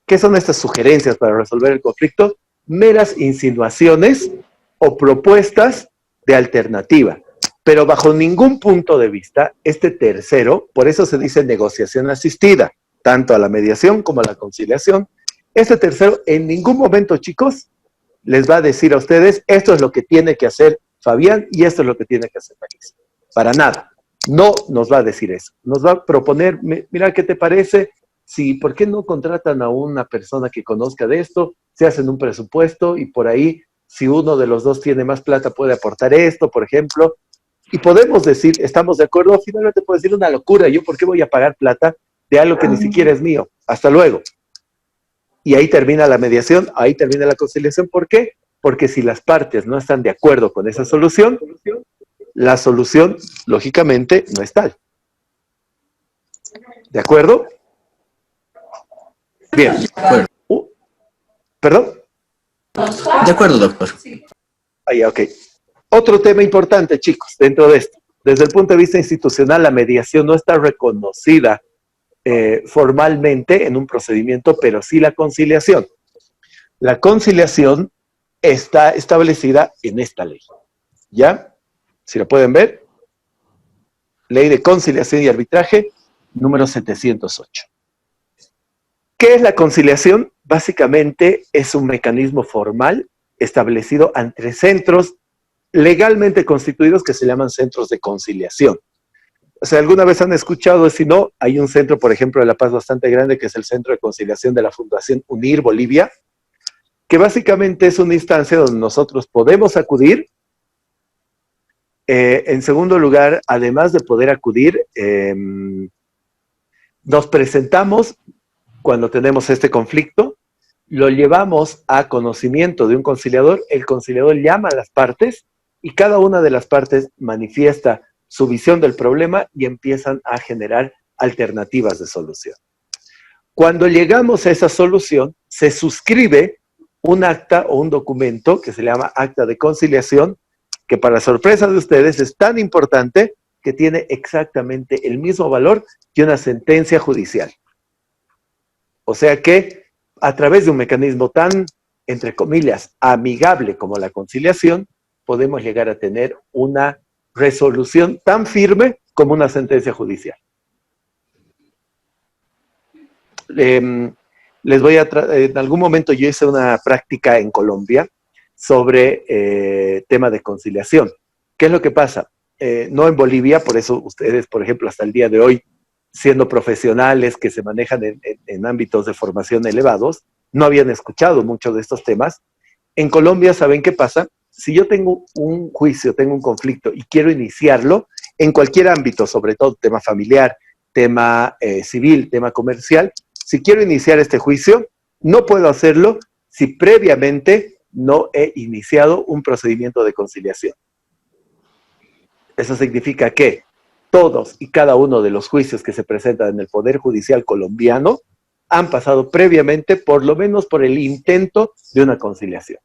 Speaker 1: ¿Qué son estas sugerencias para resolver el conflicto? Meras insinuaciones o propuestas de alternativa, pero bajo ningún punto de vista, este tercero, por eso se dice negociación asistida, tanto a la mediación como a la conciliación, este tercero en ningún momento, chicos, les va a decir a ustedes, esto es lo que tiene que hacer Fabián y esto es lo que tiene que hacer Melissa. Para nada. No nos va a decir eso. Nos va a proponer, mira, ¿qué te parece? Si, ¿por qué no contratan a una persona que conozca de esto? Se hacen un presupuesto y por ahí, si uno de los dos tiene más plata, puede aportar esto, por ejemplo. Y podemos decir, ¿estamos de acuerdo? Finalmente puede decir una locura. ¿Yo por qué voy a pagar plata de algo que ni siquiera es mío? Hasta luego. Y ahí termina la mediación, ahí termina la conciliación. ¿Por qué? Porque si las partes no están de acuerdo con esa solución, la solución, lógicamente, no es tal. ¿De acuerdo? Bien. ¿Perdón?
Speaker 6: De acuerdo, doctor.
Speaker 1: Ahí, ok. Otro tema importante, chicos, dentro de esto. Desde el punto de vista institucional, la mediación no está reconocida formalmente en un procedimiento, pero sí la conciliación. La conciliación está establecida en esta ley. ¿Ya? Si lo pueden ver. Ley de Conciliación y Arbitraje, número 708. ¿Qué es la conciliación? Básicamente es un mecanismo formal establecido entre centros legalmente constituidos que se llaman centros de conciliación. O sea, ¿alguna vez han escuchado? Si no, hay un centro, por ejemplo, de La Paz bastante grande, que es el Centro de Conciliación de la Fundación UNIR Bolivia, que básicamente es una instancia donde nosotros podemos acudir. En segundo lugar, además de poder acudir, nos presentamos cuando tenemos este conflicto, lo llevamos a conocimiento de un conciliador, el conciliador llama a las partes y cada una de las partes manifiesta su visión del problema y empiezan a generar alternativas de solución. Cuando llegamos a esa solución, se suscribe un acta o un documento que se llama acta de conciliación, que para sorpresa de ustedes es tan importante que tiene exactamente el mismo valor que una sentencia judicial. O sea que a través de un mecanismo tan, entre comillas, amigable como la conciliación, podemos llegar a tener una resolución tan firme como una sentencia judicial. Les voy a en algún momento yo hice una práctica en Colombia sobre tema de conciliación. ¿Qué es lo que pasa? No en Bolivia, por eso ustedes, por ejemplo, hasta el día de hoy, siendo profesionales que se manejan en ámbitos de formación elevados, no habían escuchado mucho de estos temas. En Colombia, ¿saben qué pasa? Si yo tengo un juicio, tengo un conflicto y quiero iniciarlo en cualquier ámbito, sobre todo tema familiar, tema civil, tema comercial, si quiero iniciar este juicio, no puedo hacerlo si previamente no he iniciado un procedimiento de conciliación. Eso significa que todos y cada uno de los juicios que se presentan en el Poder Judicial colombiano han pasado previamente, por lo menos por el intento de una conciliación.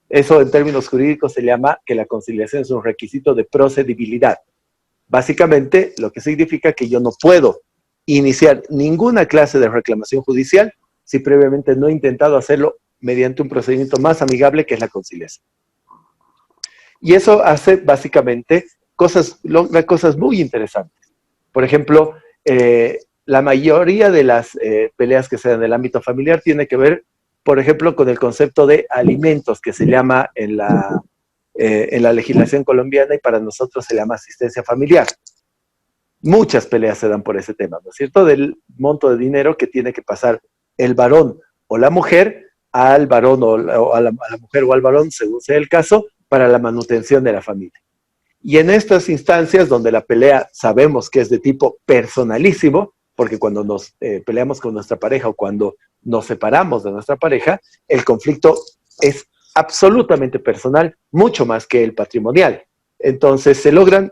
Speaker 1: Eso en términos jurídicos se llama que la conciliación es un requisito de procedibilidad. Básicamente, lo que significa que yo no puedo iniciar ninguna clase de reclamación judicial si previamente no he intentado hacerlo mediante un procedimiento más amigable que es la conciliación. Y eso hace básicamente cosas muy interesantes. Por ejemplo, la mayoría de las peleas que se dan en el ámbito familiar tiene que ver, por ejemplo, con el concepto de alimentos, que se llama en la legislación colombiana y para nosotros se llama asistencia familiar. Muchas peleas se dan por ese tema, ¿no es cierto? Del monto de dinero que tiene que pasar el varón o la mujer al varón o a la mujer o al varón, según sea el caso, para la manutención de la familia. Y en estas instancias donde la pelea sabemos que es de tipo personalísimo, porque cuando nos peleamos con nuestra pareja o cuando nos separamos de nuestra pareja, el conflicto es absolutamente personal, mucho más que el patrimonial. Entonces se logran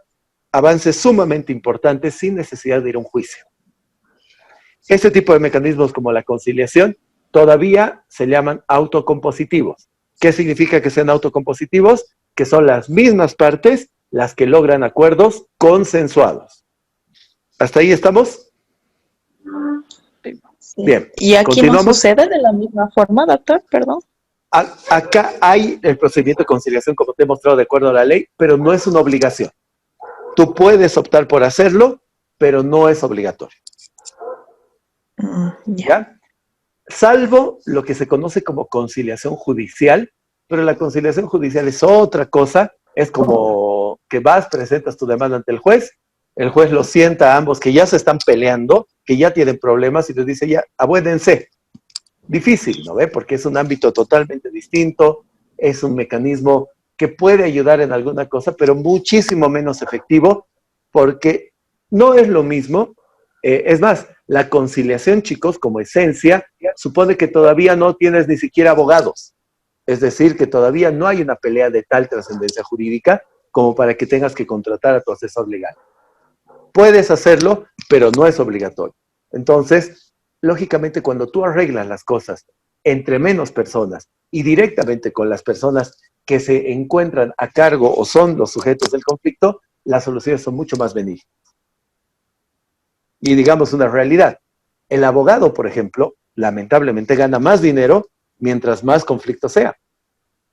Speaker 1: avances sumamente importantes sin necesidad de ir a un juicio. Este tipo de mecanismos como la conciliación todavía se llaman autocompositivos. ¿Qué significa que sean autocompositivos? Que son las mismas partes las que logran acuerdos consensuados. ¿Hasta ahí estamos?
Speaker 5: Sí.
Speaker 1: Bien.
Speaker 5: ¿Y aquí
Speaker 1: ¿continuamos?
Speaker 5: no sucede de la misma forma, doctor? Perdón.
Speaker 1: Acá hay el procedimiento de conciliación, como te he mostrado, de acuerdo a la ley, pero no es una obligación. Tú puedes optar por hacerlo, pero no es obligatorio. ¿Ya? Salvo lo que se conoce como conciliación judicial, pero la conciliación judicial es otra cosa, es como que vas, presentas tu demanda ante el juez lo sienta a ambos que ya se están peleando, que ya tienen problemas y les dice ya, abuédense. Difícil, ¿no ve? Porque es un ámbito totalmente distinto, es un mecanismo que puede ayudar en alguna cosa, pero muchísimo menos efectivo, porque no es lo mismo. Es más, la conciliación, chicos, como esencia, supone que todavía no tienes ni siquiera abogados. Es decir, que todavía no hay una pelea de tal trascendencia jurídica como para que tengas que contratar a tu asesor legal. Puedes hacerlo, pero no es obligatorio. Entonces, lógicamente, cuando tú arreglas las cosas entre menos personas y directamente con las personas que se encuentran a cargo o son los sujetos del conflicto, las soluciones son mucho más benignas. Y digamos una realidad, el abogado, por ejemplo, lamentablemente gana más dinero mientras más conflicto sea.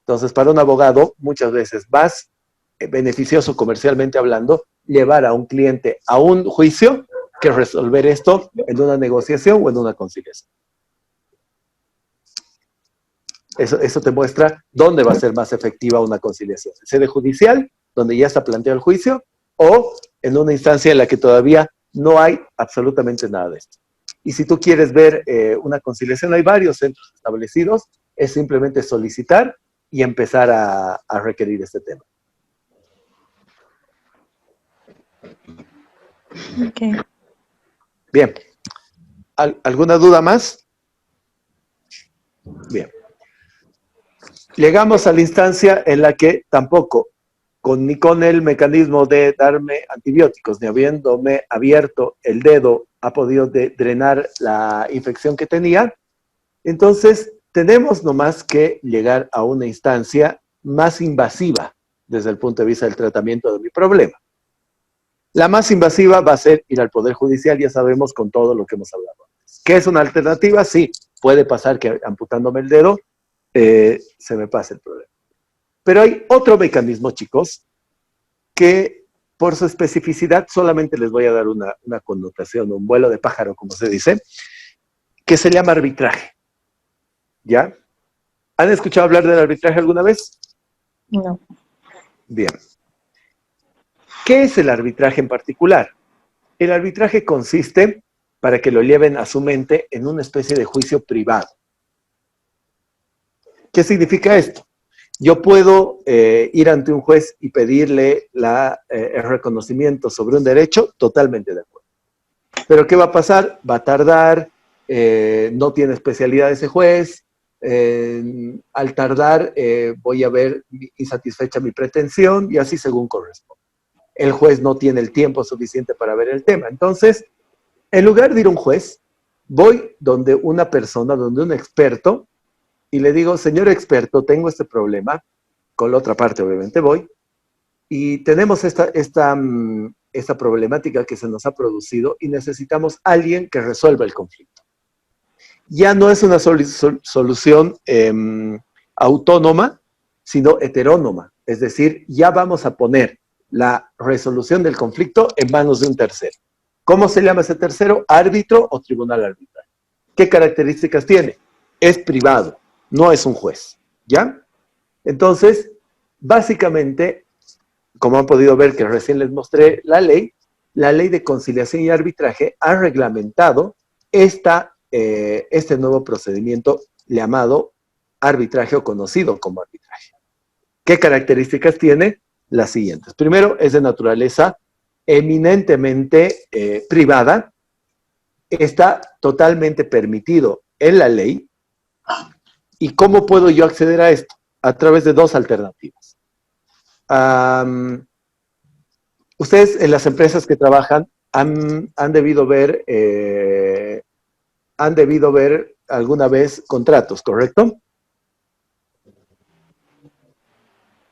Speaker 1: Entonces, para un abogado, muchas veces más beneficioso comercialmente hablando, llevar a un cliente a un juicio que resolver esto en una negociación o en una conciliación. Eso te muestra dónde va a ser más efectiva una conciliación. En sede judicial, donde ya está planteado el juicio, o en una instancia en la que todavía no hay absolutamente nada de esto. Y si tú quieres ver una conciliación, hay varios centros establecidos, es simplemente solicitar y empezar a requerir este tema.
Speaker 5: Okay.
Speaker 1: Bien. ¿Alguna duda más? Bien. Llegamos a la instancia en la que tampoco, ni con el mecanismo de darme antibióticos, ni habiéndome abierto el dedo, ha podido drenar la infección que tenía. Entonces, tenemos nomás que llegar a una instancia más invasiva desde el punto de vista del tratamiento de mi problema. La más invasiva va a ser ir al Poder Judicial, ya sabemos con todo lo que hemos hablado antes. ¿Qué es una alternativa? Sí, puede pasar que amputándome el dedo se me pase el problema. Pero hay otro mecanismo, chicos, que por su especificidad solamente les voy a dar una connotación, un vuelo de pájaro, como se dice, que se llama arbitraje. ¿Ya? ¿Han escuchado hablar del arbitraje alguna vez?
Speaker 5: No.
Speaker 1: Bien. ¿Qué es el arbitraje en particular? El arbitraje consiste, para que lo lleven a su mente, en una especie de juicio privado. ¿Qué significa esto? Yo puedo ir ante un juez y pedirle el reconocimiento sobre un derecho, totalmente de acuerdo. Pero ¿qué va a pasar? Va a tardar, no tiene especialidad ese juez, al tardar voy a ver insatisfecha mi pretensión y así según corresponde. El juez no tiene el tiempo suficiente para ver el tema. Entonces, en lugar de ir a un juez, voy donde una persona, donde un experto, y le digo, señor experto, tengo este problema, con la otra parte obviamente voy, y tenemos esta problemática que se nos ha producido y necesitamos a alguien que resuelva el conflicto. Ya no es una solución autónoma, sino heterónoma. Es decir, ya vamos a poner la resolución del conflicto en manos de un tercero. ¿Cómo se llama ese tercero? Árbitro o tribunal arbitral. ¿Qué características tiene? Es privado, no es un juez, ¿ya? Entonces, básicamente, como han podido ver que recién les mostré la ley de conciliación y arbitraje ha reglamentado este nuevo procedimiento llamado arbitraje o conocido como arbitraje. ¿Qué características tiene? Las siguientes. Primero, es de naturaleza eminentemente privada, está totalmente permitido en la ley. ¿Y cómo puedo yo acceder a esto? A través de dos alternativas. Ustedes en las empresas que trabajan han debido ver alguna vez contratos, ¿correcto?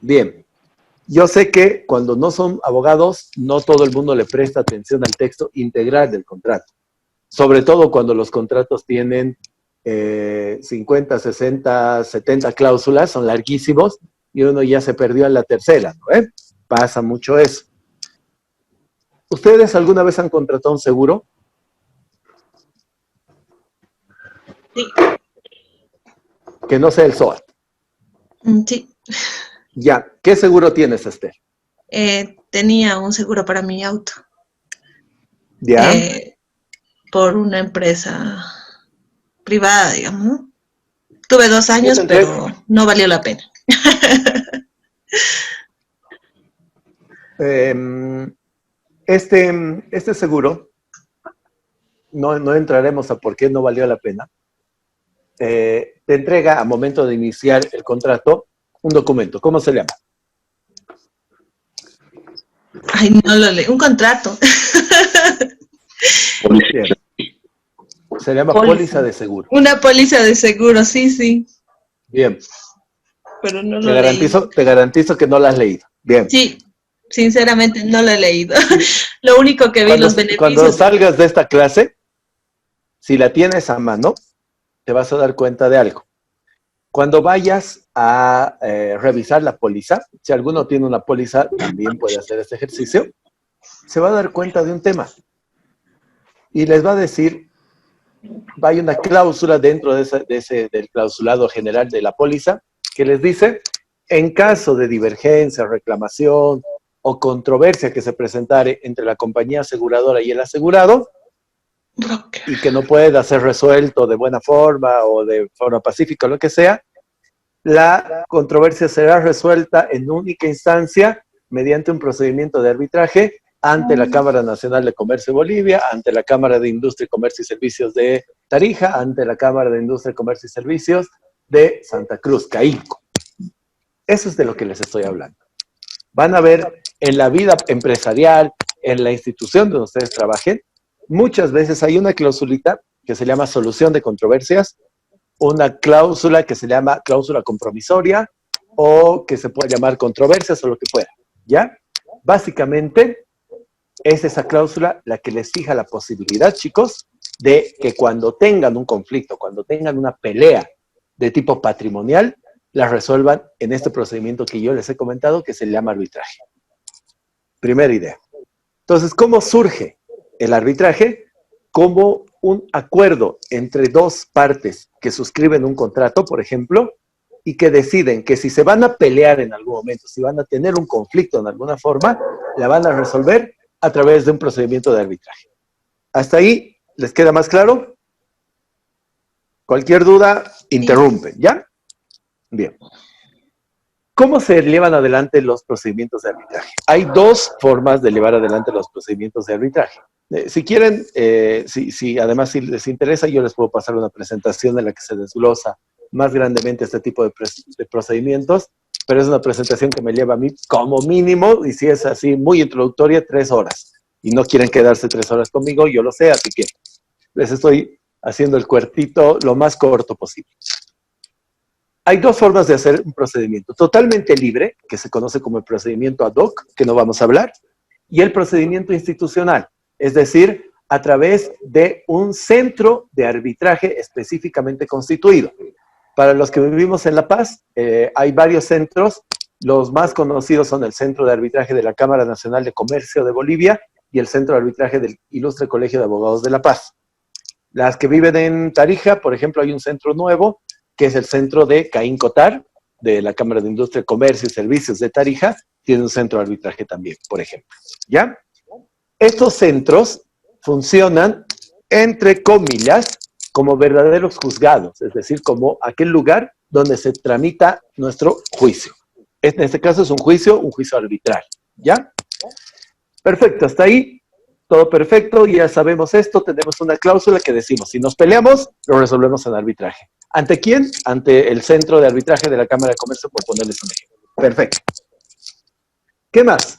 Speaker 1: Bien. Yo sé que cuando no son abogados, no todo el mundo le presta atención al texto integral del contrato. Sobre todo cuando los contratos tienen 50, 60, 70 cláusulas, son larguísimos, y uno ya se perdió en la tercera, ¿no? Pasa mucho eso. ¿Ustedes alguna vez han contratado un seguro?
Speaker 2: Sí.
Speaker 1: Que no sea el SOAT.
Speaker 2: Sí.
Speaker 1: Ya, ¿qué seguro tienes, Esther?
Speaker 2: Tenía un seguro para mi auto.
Speaker 1: Ya.
Speaker 2: Por una empresa privada, digamos, ¿no? Tuve 2 años, pero no valió la pena.
Speaker 1: Este seguro, no entraremos a por qué no valió la pena, te entrega a momento de iniciar el contrato un documento. ¿Cómo se llama?
Speaker 2: Ay, no lo leí. Un contrato.
Speaker 1: Bien. Se llama póliza de seguro.
Speaker 2: Una póliza de seguro, sí, sí.
Speaker 1: Bien.
Speaker 2: Pero no lo leí.
Speaker 1: Te garantizo que no la has leído. Bien.
Speaker 2: Sí, sinceramente no lo he leído. Lo único que vi los beneficios.
Speaker 1: Cuando salgas de esta clase, si la tienes a mano, te vas a dar cuenta de algo. Cuando vayas a revisar la póliza, si alguno tiene una póliza, también puede hacer este ejercicio, se va a dar cuenta de un tema. Y les va a decir, hay una cláusula dentro del clausulado general de la póliza que les dice, en caso de divergencia, reclamación o controversia que se presentare entre la compañía aseguradora y el asegurado, y que no pueda ser resuelto de buena forma o de forma pacífica o lo que sea, la controversia será resuelta en única instancia mediante un procedimiento de arbitraje ante la Cámara Nacional de Comercio de Bolivia, ante la Cámara de Industria, Comercio y Servicios de Tarija, ante la Cámara de Industria, Comercio y Servicios de Santa Cruz, Caíco. Eso es de lo que les estoy hablando. Van a ver en la vida empresarial, en la institución donde ustedes trabajen, muchas veces hay una clausulita que se llama solución de controversias, una cláusula que se llama cláusula compromisoria o que se puede llamar controversias o lo que fuera, ¿ya? Básicamente es esa cláusula la que les fija la posibilidad, chicos, de que cuando tengan un conflicto, cuando tengan una pelea de tipo patrimonial, la resuelvan en este procedimiento que yo les he comentado que se llama arbitraje. Primera idea. Entonces, ¿cómo surge el arbitraje? Como un acuerdo entre dos partes que suscriben un contrato, por ejemplo, y que deciden que si se van a pelear en algún momento, si van a tener un conflicto en alguna forma, la van a resolver a través de un procedimiento de arbitraje. ¿Hasta ahí les queda más claro? Cualquier duda, interrumpen, ¿ya? Bien. ¿Cómo se llevan adelante los procedimientos de arbitraje? Hay dos formas de llevar adelante los procedimientos de arbitraje. Si quieren, además si les interesa, yo les puedo pasar una presentación en la que se desglosa más grandemente este tipo de procedimientos, pero es una presentación que me lleva a mí como mínimo, y si es así muy introductoria, 3 horas. Y no quieren quedarse 3 horas conmigo, yo lo sé, así que les estoy haciendo el cuartito lo más corto posible. Hay dos formas de hacer un procedimiento. Totalmente libre, que se conoce como el procedimiento ad hoc, que no vamos a hablar, y el procedimiento institucional, es decir, a través de un centro de arbitraje específicamente constituido. Para los que vivimos en La Paz, hay varios centros Los más conocidos son el Centro de Arbitraje de la Cámara Nacional de Comercio de Bolivia y el Centro de Arbitraje del Ilustre Colegio de Abogados de La Paz. Las que viven en Tarija, por ejemplo, hay un centro nuevo, que es el centro de Caín Cotar, de la Cámara de Industria, Comercio y Servicios de Tarija, tiene un centro de arbitraje también, por ejemplo. ¿Ya? Estos centros funcionan, entre comillas, como verdaderos juzgados, es decir, como aquel lugar donde se tramita nuestro juicio. En este caso es un juicio arbitral. ¿Ya? Perfecto, hasta ahí todo perfecto, ya sabemos esto, tenemos una cláusula que decimos, si nos peleamos, lo resolvemos en arbitraje. ¿Ante quién? Ante el Centro de Arbitraje de la Cámara de Comercio, por ponerles un ejemplo. Perfecto. ¿Qué más?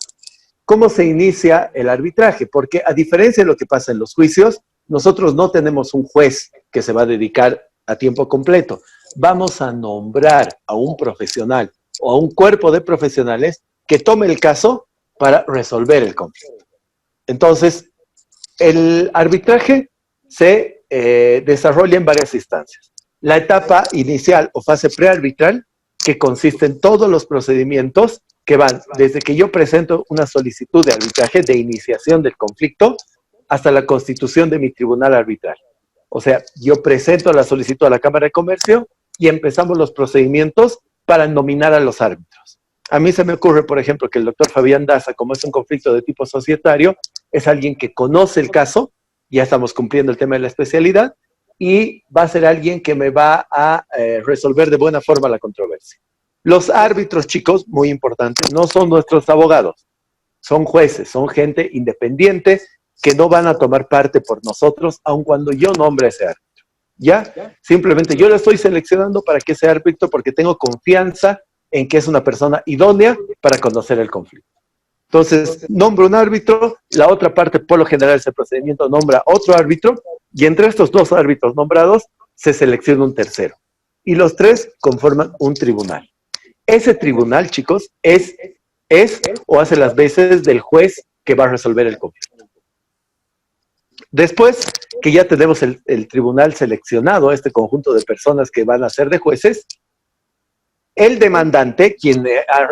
Speaker 1: ¿Cómo se inicia el arbitraje? Porque a diferencia de lo que pasa en los juicios, nosotros no tenemos un juez que se va a dedicar a tiempo completo. Vamos a nombrar a un profesional o a un cuerpo de profesionales que tome el caso para resolver el conflicto. Entonces, el arbitraje se desarrolla en varias instancias. La etapa inicial o fase prearbitral, que consiste en todos los procedimientos que van desde que yo presento una solicitud de arbitraje de iniciación del conflicto hasta la constitución de mi tribunal arbitral. O sea, yo presento la solicitud a la Cámara de Comercio y empezamos los procedimientos para nominar a los árbitros. A mí se me ocurre, por ejemplo, que el doctor Fabián Daza, como es un conflicto de tipo societario, es alguien que conoce el caso, ya estamos cumpliendo el tema de la especialidad, y va a ser alguien que me va a resolver de buena forma la controversia. Los árbitros, chicos, muy importantes, no son nuestros abogados, son jueces, son gente independiente que no van a tomar parte por nosotros, aun cuando yo nombre a ese árbitro. ¿Ya? Simplemente yo lo estoy seleccionando para que ese árbitro, porque tengo confianza en que es una persona idónea para conocer el conflicto. Entonces, nombro un árbitro, la otra parte, por lo general, ese procedimiento nombra otro árbitro, y entre estos dos árbitros nombrados se selecciona un tercero. Y los tres conforman un tribunal. Ese tribunal, chicos, es o hace las veces del juez que va a resolver el conflicto. Después que ya tenemos el tribunal seleccionado, este conjunto de personas que van a ser de jueces, el demandante, quien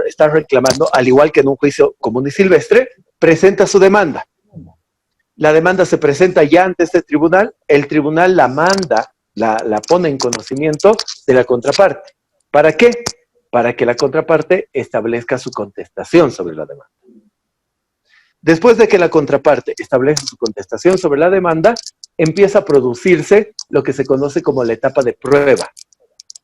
Speaker 1: está reclamando, al igual que en un juicio común y silvestre, presenta su demanda. La demanda se presenta ya ante este tribunal, el tribunal la manda, la pone en conocimiento de la contraparte. ¿Para qué? Para que la contraparte establezca su contestación sobre la demanda. Después de que la contraparte establece su contestación sobre la demanda, empieza a producirse lo que se conoce como la etapa de prueba.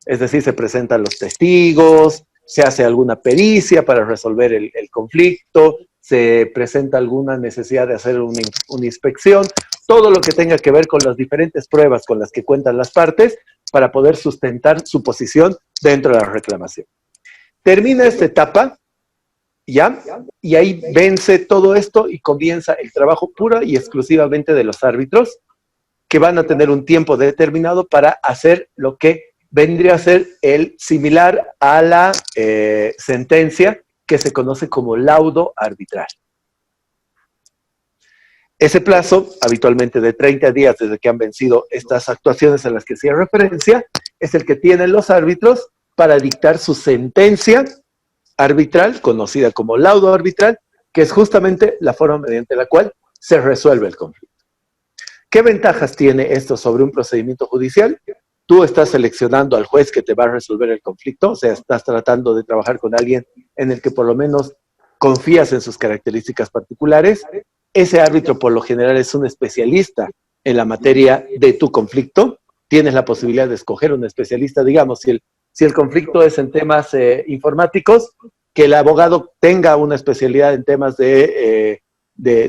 Speaker 1: Es decir, se presentan los testigos, se hace alguna pericia para resolver el conflicto, se presenta alguna necesidad de hacer una inspección, todo lo que tenga que ver con las diferentes pruebas con las que cuentan las partes para poder sustentar su posición dentro de la reclamación. Termina esta etapa, ¿ya? Y ahí vence todo esto y comienza el trabajo pura y exclusivamente de los árbitros, que van a tener un tiempo determinado para hacer lo que vendría a ser el similar a la sentencia que se conoce como laudo arbitral. Ese plazo, habitualmente de 30 días desde que han vencido estas actuaciones a las que hacía referencia, es el que tienen los árbitros para dictar su sentencia arbitral, conocida como laudo arbitral, que es justamente la forma mediante la cual se resuelve el conflicto. ¿Qué ventajas tiene esto sobre un procedimiento judicial? Tú estás seleccionando al juez que te va a resolver el conflicto, o sea, estás tratando de trabajar con alguien en el que por lo menos confías en sus características particulares. Ese árbitro por lo general es un especialista en la materia de tu conflicto. Tienes la posibilidad de escoger un especialista, digamos, si el conflicto es en temas informáticos, que el abogado tenga una especialidad en temas de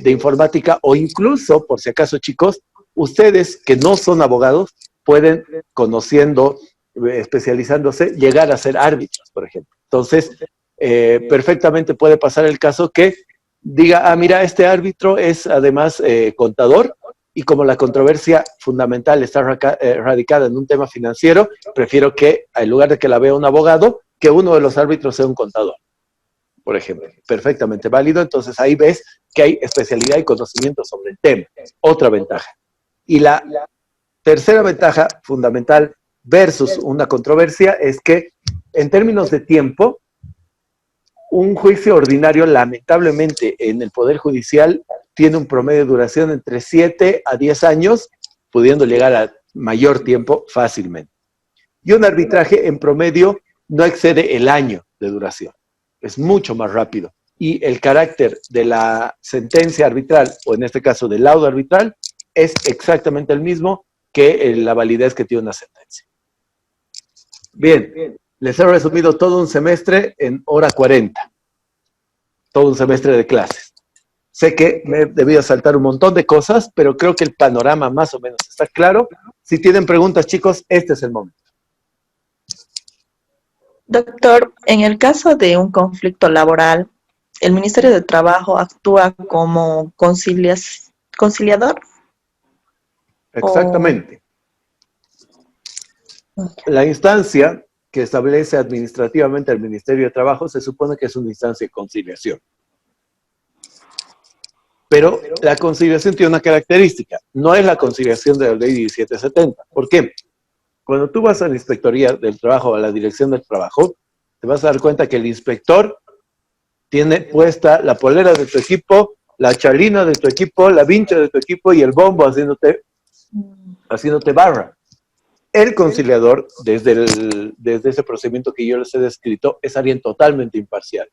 Speaker 1: informática, o incluso, por si acaso, chicos, ustedes que no son abogados, pueden, conociendo, especializándose, llegar a ser árbitros, por ejemplo. Entonces, perfectamente puede pasar el caso que diga, mira, este árbitro es además contador, y como la controversia fundamental está radicada en un tema financiero, prefiero que, en lugar de que la vea un abogado, que uno de los árbitros sea un contador, por ejemplo. Perfectamente válido. Entonces ahí ves que hay especialidad y conocimiento sobre el tema. Otra ventaja. Y la tercera ventaja fundamental versus una controversia es que, en términos de tiempo, un juicio ordinario, lamentablemente, en el Poder Judicial, tiene un promedio de duración entre 7 a 10 años, pudiendo llegar a mayor tiempo fácilmente. Y un arbitraje, en promedio, no excede el año de duración. Es mucho más rápido. Y el carácter de la sentencia arbitral, o en este caso del laudo arbitral, es exactamente el mismo que la validez que tiene una sentencia. Bien, les he resumido todo un semestre en hora 40. Todo un semestre de clases. Sé que me he debido saltar un montón de cosas, pero creo que el panorama más o menos está claro. Si tienen preguntas, chicos, este es el momento.
Speaker 5: Doctor, en el caso de un conflicto laboral, ¿el Ministerio de Trabajo actúa como conciliador?
Speaker 1: Exactamente. La instancia que establece administrativamente el Ministerio de Trabajo se supone que es una instancia de conciliación. Pero la conciliación tiene una característica. No es la conciliación de la ley 1770. ¿Por qué? Cuando tú vas a la Inspectoría del Trabajo o a la Dirección del Trabajo, te vas a dar cuenta que el inspector tiene puesta la polera de tu equipo, la chalina de tu equipo, la vincha de tu equipo y el bombo haciéndote barra. El conciliador, desde ese procedimiento que yo les he descrito, es alguien totalmente imparcial.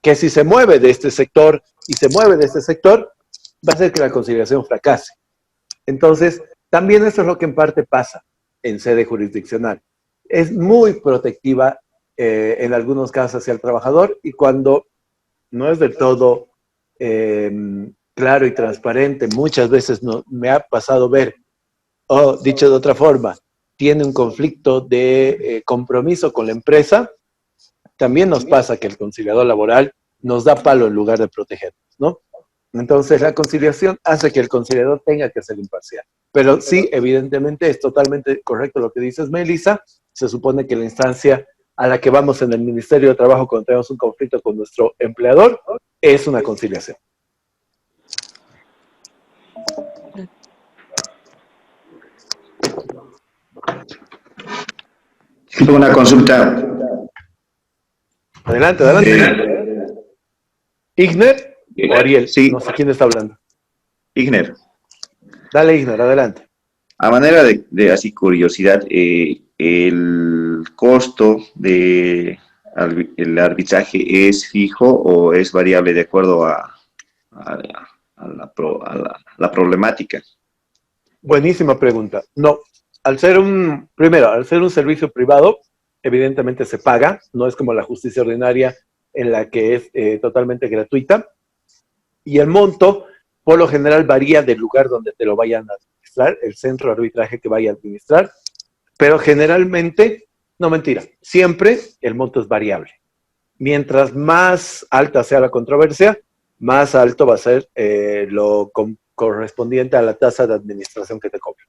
Speaker 1: Que si se mueve de este sector y se mueve de este sector, va a hacer que la conciliación fracase. Entonces, también eso es lo que en parte pasa en sede jurisdiccional. Es muy protectiva en algunos casos hacia el trabajador, y cuando no es del todo claro y transparente, muchas veces me ha pasado ver, o dicho de otra forma, tiene un conflicto de compromiso con la empresa, también nos pasa que el conciliador laboral nos da palo en lugar de protegernos, ¿no? Entonces la conciliación hace que el conciliador tenga que ser imparcial. Pero sí, evidentemente es totalmente correcto lo que dices, Melissa. Se supone que la instancia a la que vamos en el Ministerio de Trabajo cuando tenemos un conflicto con nuestro empleador es una conciliación.
Speaker 7: Tengo una consulta.
Speaker 1: Adelante, adelante. ¿Igner o Ariel?
Speaker 7: Sí.
Speaker 1: No sé quién está hablando.
Speaker 7: Igner,
Speaker 1: Dale, Igner, adelante.
Speaker 7: a manera de así curiosidad, ¿el costo del arbitraje es fijo o es variable de acuerdo a la problemática?
Speaker 1: Buenísima pregunta. No, primero, al ser un servicio privado, evidentemente se paga, no es como la justicia ordinaria en la que es totalmente gratuita, y el monto, por lo general, varía del lugar donde te lo vayan a administrar, el centro de arbitraje que vaya a administrar, pero generalmente, no mentira, siempre el monto es variable. Mientras más alta sea la controversia, más alto va a ser lo correspondiente a la tasa de administración que te cobran.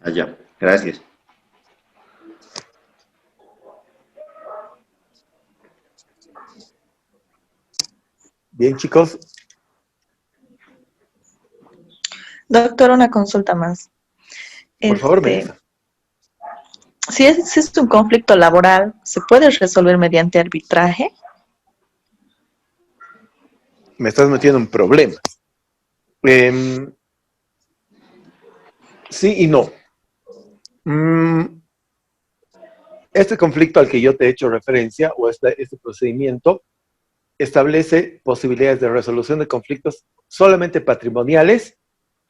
Speaker 7: Allá, gracias.
Speaker 1: Bien, chicos.
Speaker 5: Doctor, una consulta más.
Speaker 1: Por favor, Melissa.
Speaker 5: Si es un conflicto laboral, ¿se puede resolver mediante arbitraje?
Speaker 1: Me estás metiendo en problemas. Sí y no. Este conflicto al que yo te he hecho referencia, o este procedimiento, establece posibilidades de resolución de conflictos solamente patrimoniales,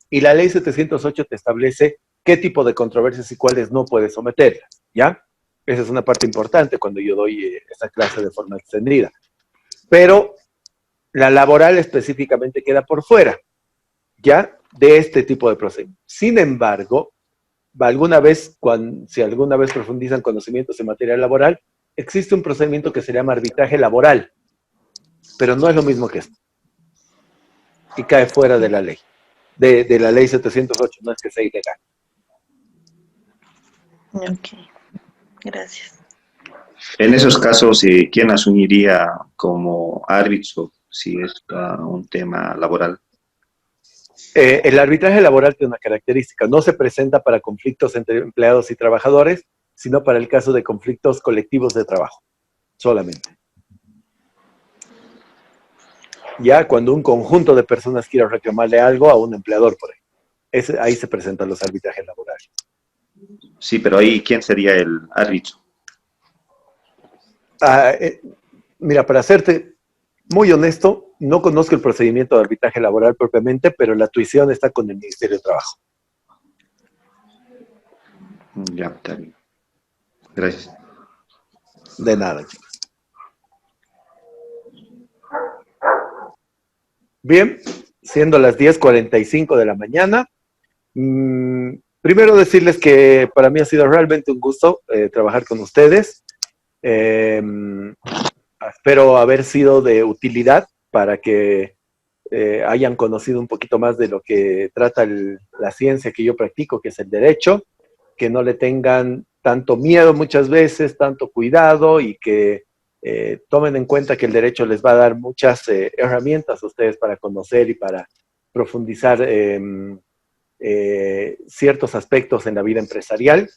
Speaker 1: y la ley 708 te establece qué tipo de controversias y cuáles no puedes someterlas, ¿ya? Esa es una parte importante cuando yo doy esta clase de forma extendida. Pero la laboral específicamente queda por fuera, ¿ya? De este tipo de procedimientos. Sin embargo, si alguna vez profundizan conocimientos en materia laboral, existe un procedimiento que se llama arbitraje laboral, pero no es lo mismo que esto. Y cae fuera de la ley, de la ley 708, no es que sea ilegal.
Speaker 5: Ok, gracias.
Speaker 7: En esos casos, ¿quién asumiría como árbitro si es un tema laboral?
Speaker 1: El arbitraje laboral tiene una característica, no se presenta para conflictos entre empleados y trabajadores, sino para el caso de conflictos colectivos de trabajo, solamente. ya cuando un conjunto de personas quiera reclamarle algo a un empleador por ahí. Ahí se presentan los arbitrajes laborales.
Speaker 7: Sí, pero ahí, ¿quién sería el árbitro?
Speaker 1: Mira, para serte muy honesto, no conozco el procedimiento de arbitraje laboral propiamente, pero la tuición está con el Ministerio de Trabajo.
Speaker 7: Ya, está bien. Gracias.
Speaker 1: De nada, chicos. Bien, siendo las 10:45 de la mañana, primero decirles que para mí ha sido realmente un gusto trabajar con ustedes. Espero haber sido de utilidad para que hayan conocido un poquito más de lo que trata la ciencia que yo practico, que es el derecho, que no le tengan tanto miedo muchas veces, tanto cuidado y que tomen en cuenta que el derecho les va a dar muchas herramientas a ustedes para conocer y para profundizar ciertos aspectos en la vida empresarial.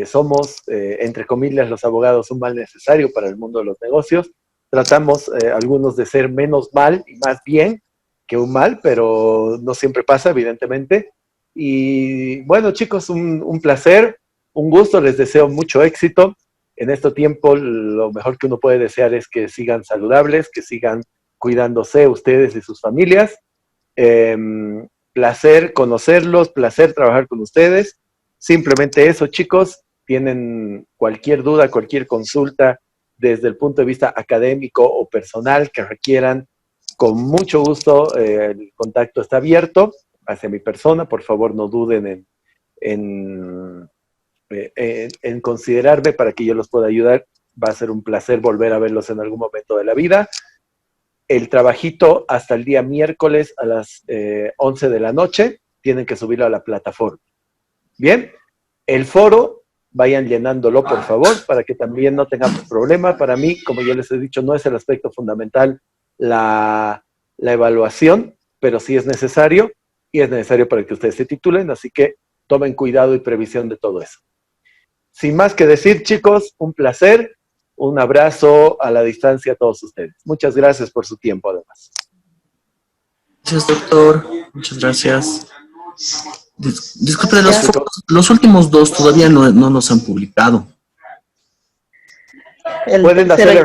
Speaker 1: Somos, entre comillas, los abogados un mal necesario para el mundo de los negocios. Tratamos algunos de ser menos mal y más bien que un mal, pero no siempre pasa, evidentemente. Y bueno, chicos, un placer, un gusto, les deseo mucho éxito. En este tiempo lo mejor que uno puede desear es que sigan saludables, que sigan cuidándose ustedes y sus familias. Placer conocerlos, placer trabajar con ustedes. Simplemente eso, chicos. Tienen cualquier duda, cualquier consulta desde el punto de vista académico o personal que requieran, con mucho gusto el contacto está abierto hacia mi persona. Por favor, no duden en considerarme para que yo los pueda ayudar. Va a ser un placer volver a verlos en algún momento de la vida. El trabajito hasta el día miércoles a las 11 de la noche, tienen que subirlo a la plataforma. Bien, el foro, vayan llenándolo por favor, para que también no tengamos problema. Para mí, como yo les he dicho, no es el aspecto fundamental la evaluación, pero sí es necesario, y es necesario para que ustedes se titulen, así que tomen cuidado y previsión de todo eso. Sin más que decir, chicos, un placer. Un abrazo a la distancia a todos ustedes. Muchas gracias por su tiempo, además.
Speaker 6: Gracias, doctor. Muchas gracias. Disculpe, los últimos dos todavía no nos han publicado.
Speaker 1: Pueden hacerle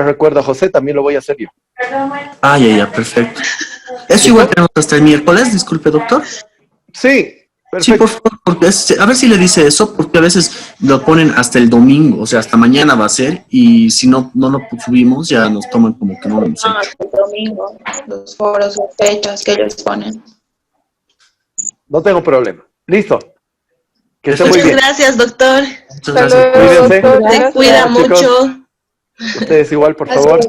Speaker 1: recuerdo a José, también lo voy a hacer yo.
Speaker 6: Ah, ya, perfecto. ¿Eso igual tenemos hasta el miércoles? Disculpe, doctor.
Speaker 1: Sí. Perfecto.
Speaker 6: Sí, por favor, porque a ver si le dice eso, porque a veces lo ponen hasta el domingo, o sea, hasta mañana va a ser, y si no lo subimos, ya nos toman como que no lo hemos hecho.
Speaker 5: Hasta el domingo, los foros, las fechas que ellos ponen.
Speaker 1: No tengo problema. Listo. Que esté muy
Speaker 2: Muchas
Speaker 1: bien.
Speaker 2: gracias, doctor.
Speaker 6: Muchas gracias.
Speaker 1: Cuídense.
Speaker 2: Se cuida mucho.
Speaker 1: Ustedes igual, por favor.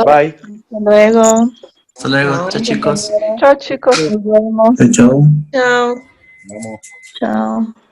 Speaker 1: Bye.
Speaker 5: Hasta luego.
Speaker 6: Hasta luego. Chao, chicos.
Speaker 8: Chao, chicos.
Speaker 5: Nos vemos.
Speaker 4: Chao.
Speaker 2: Chao.
Speaker 3: Vamos.
Speaker 5: Chao.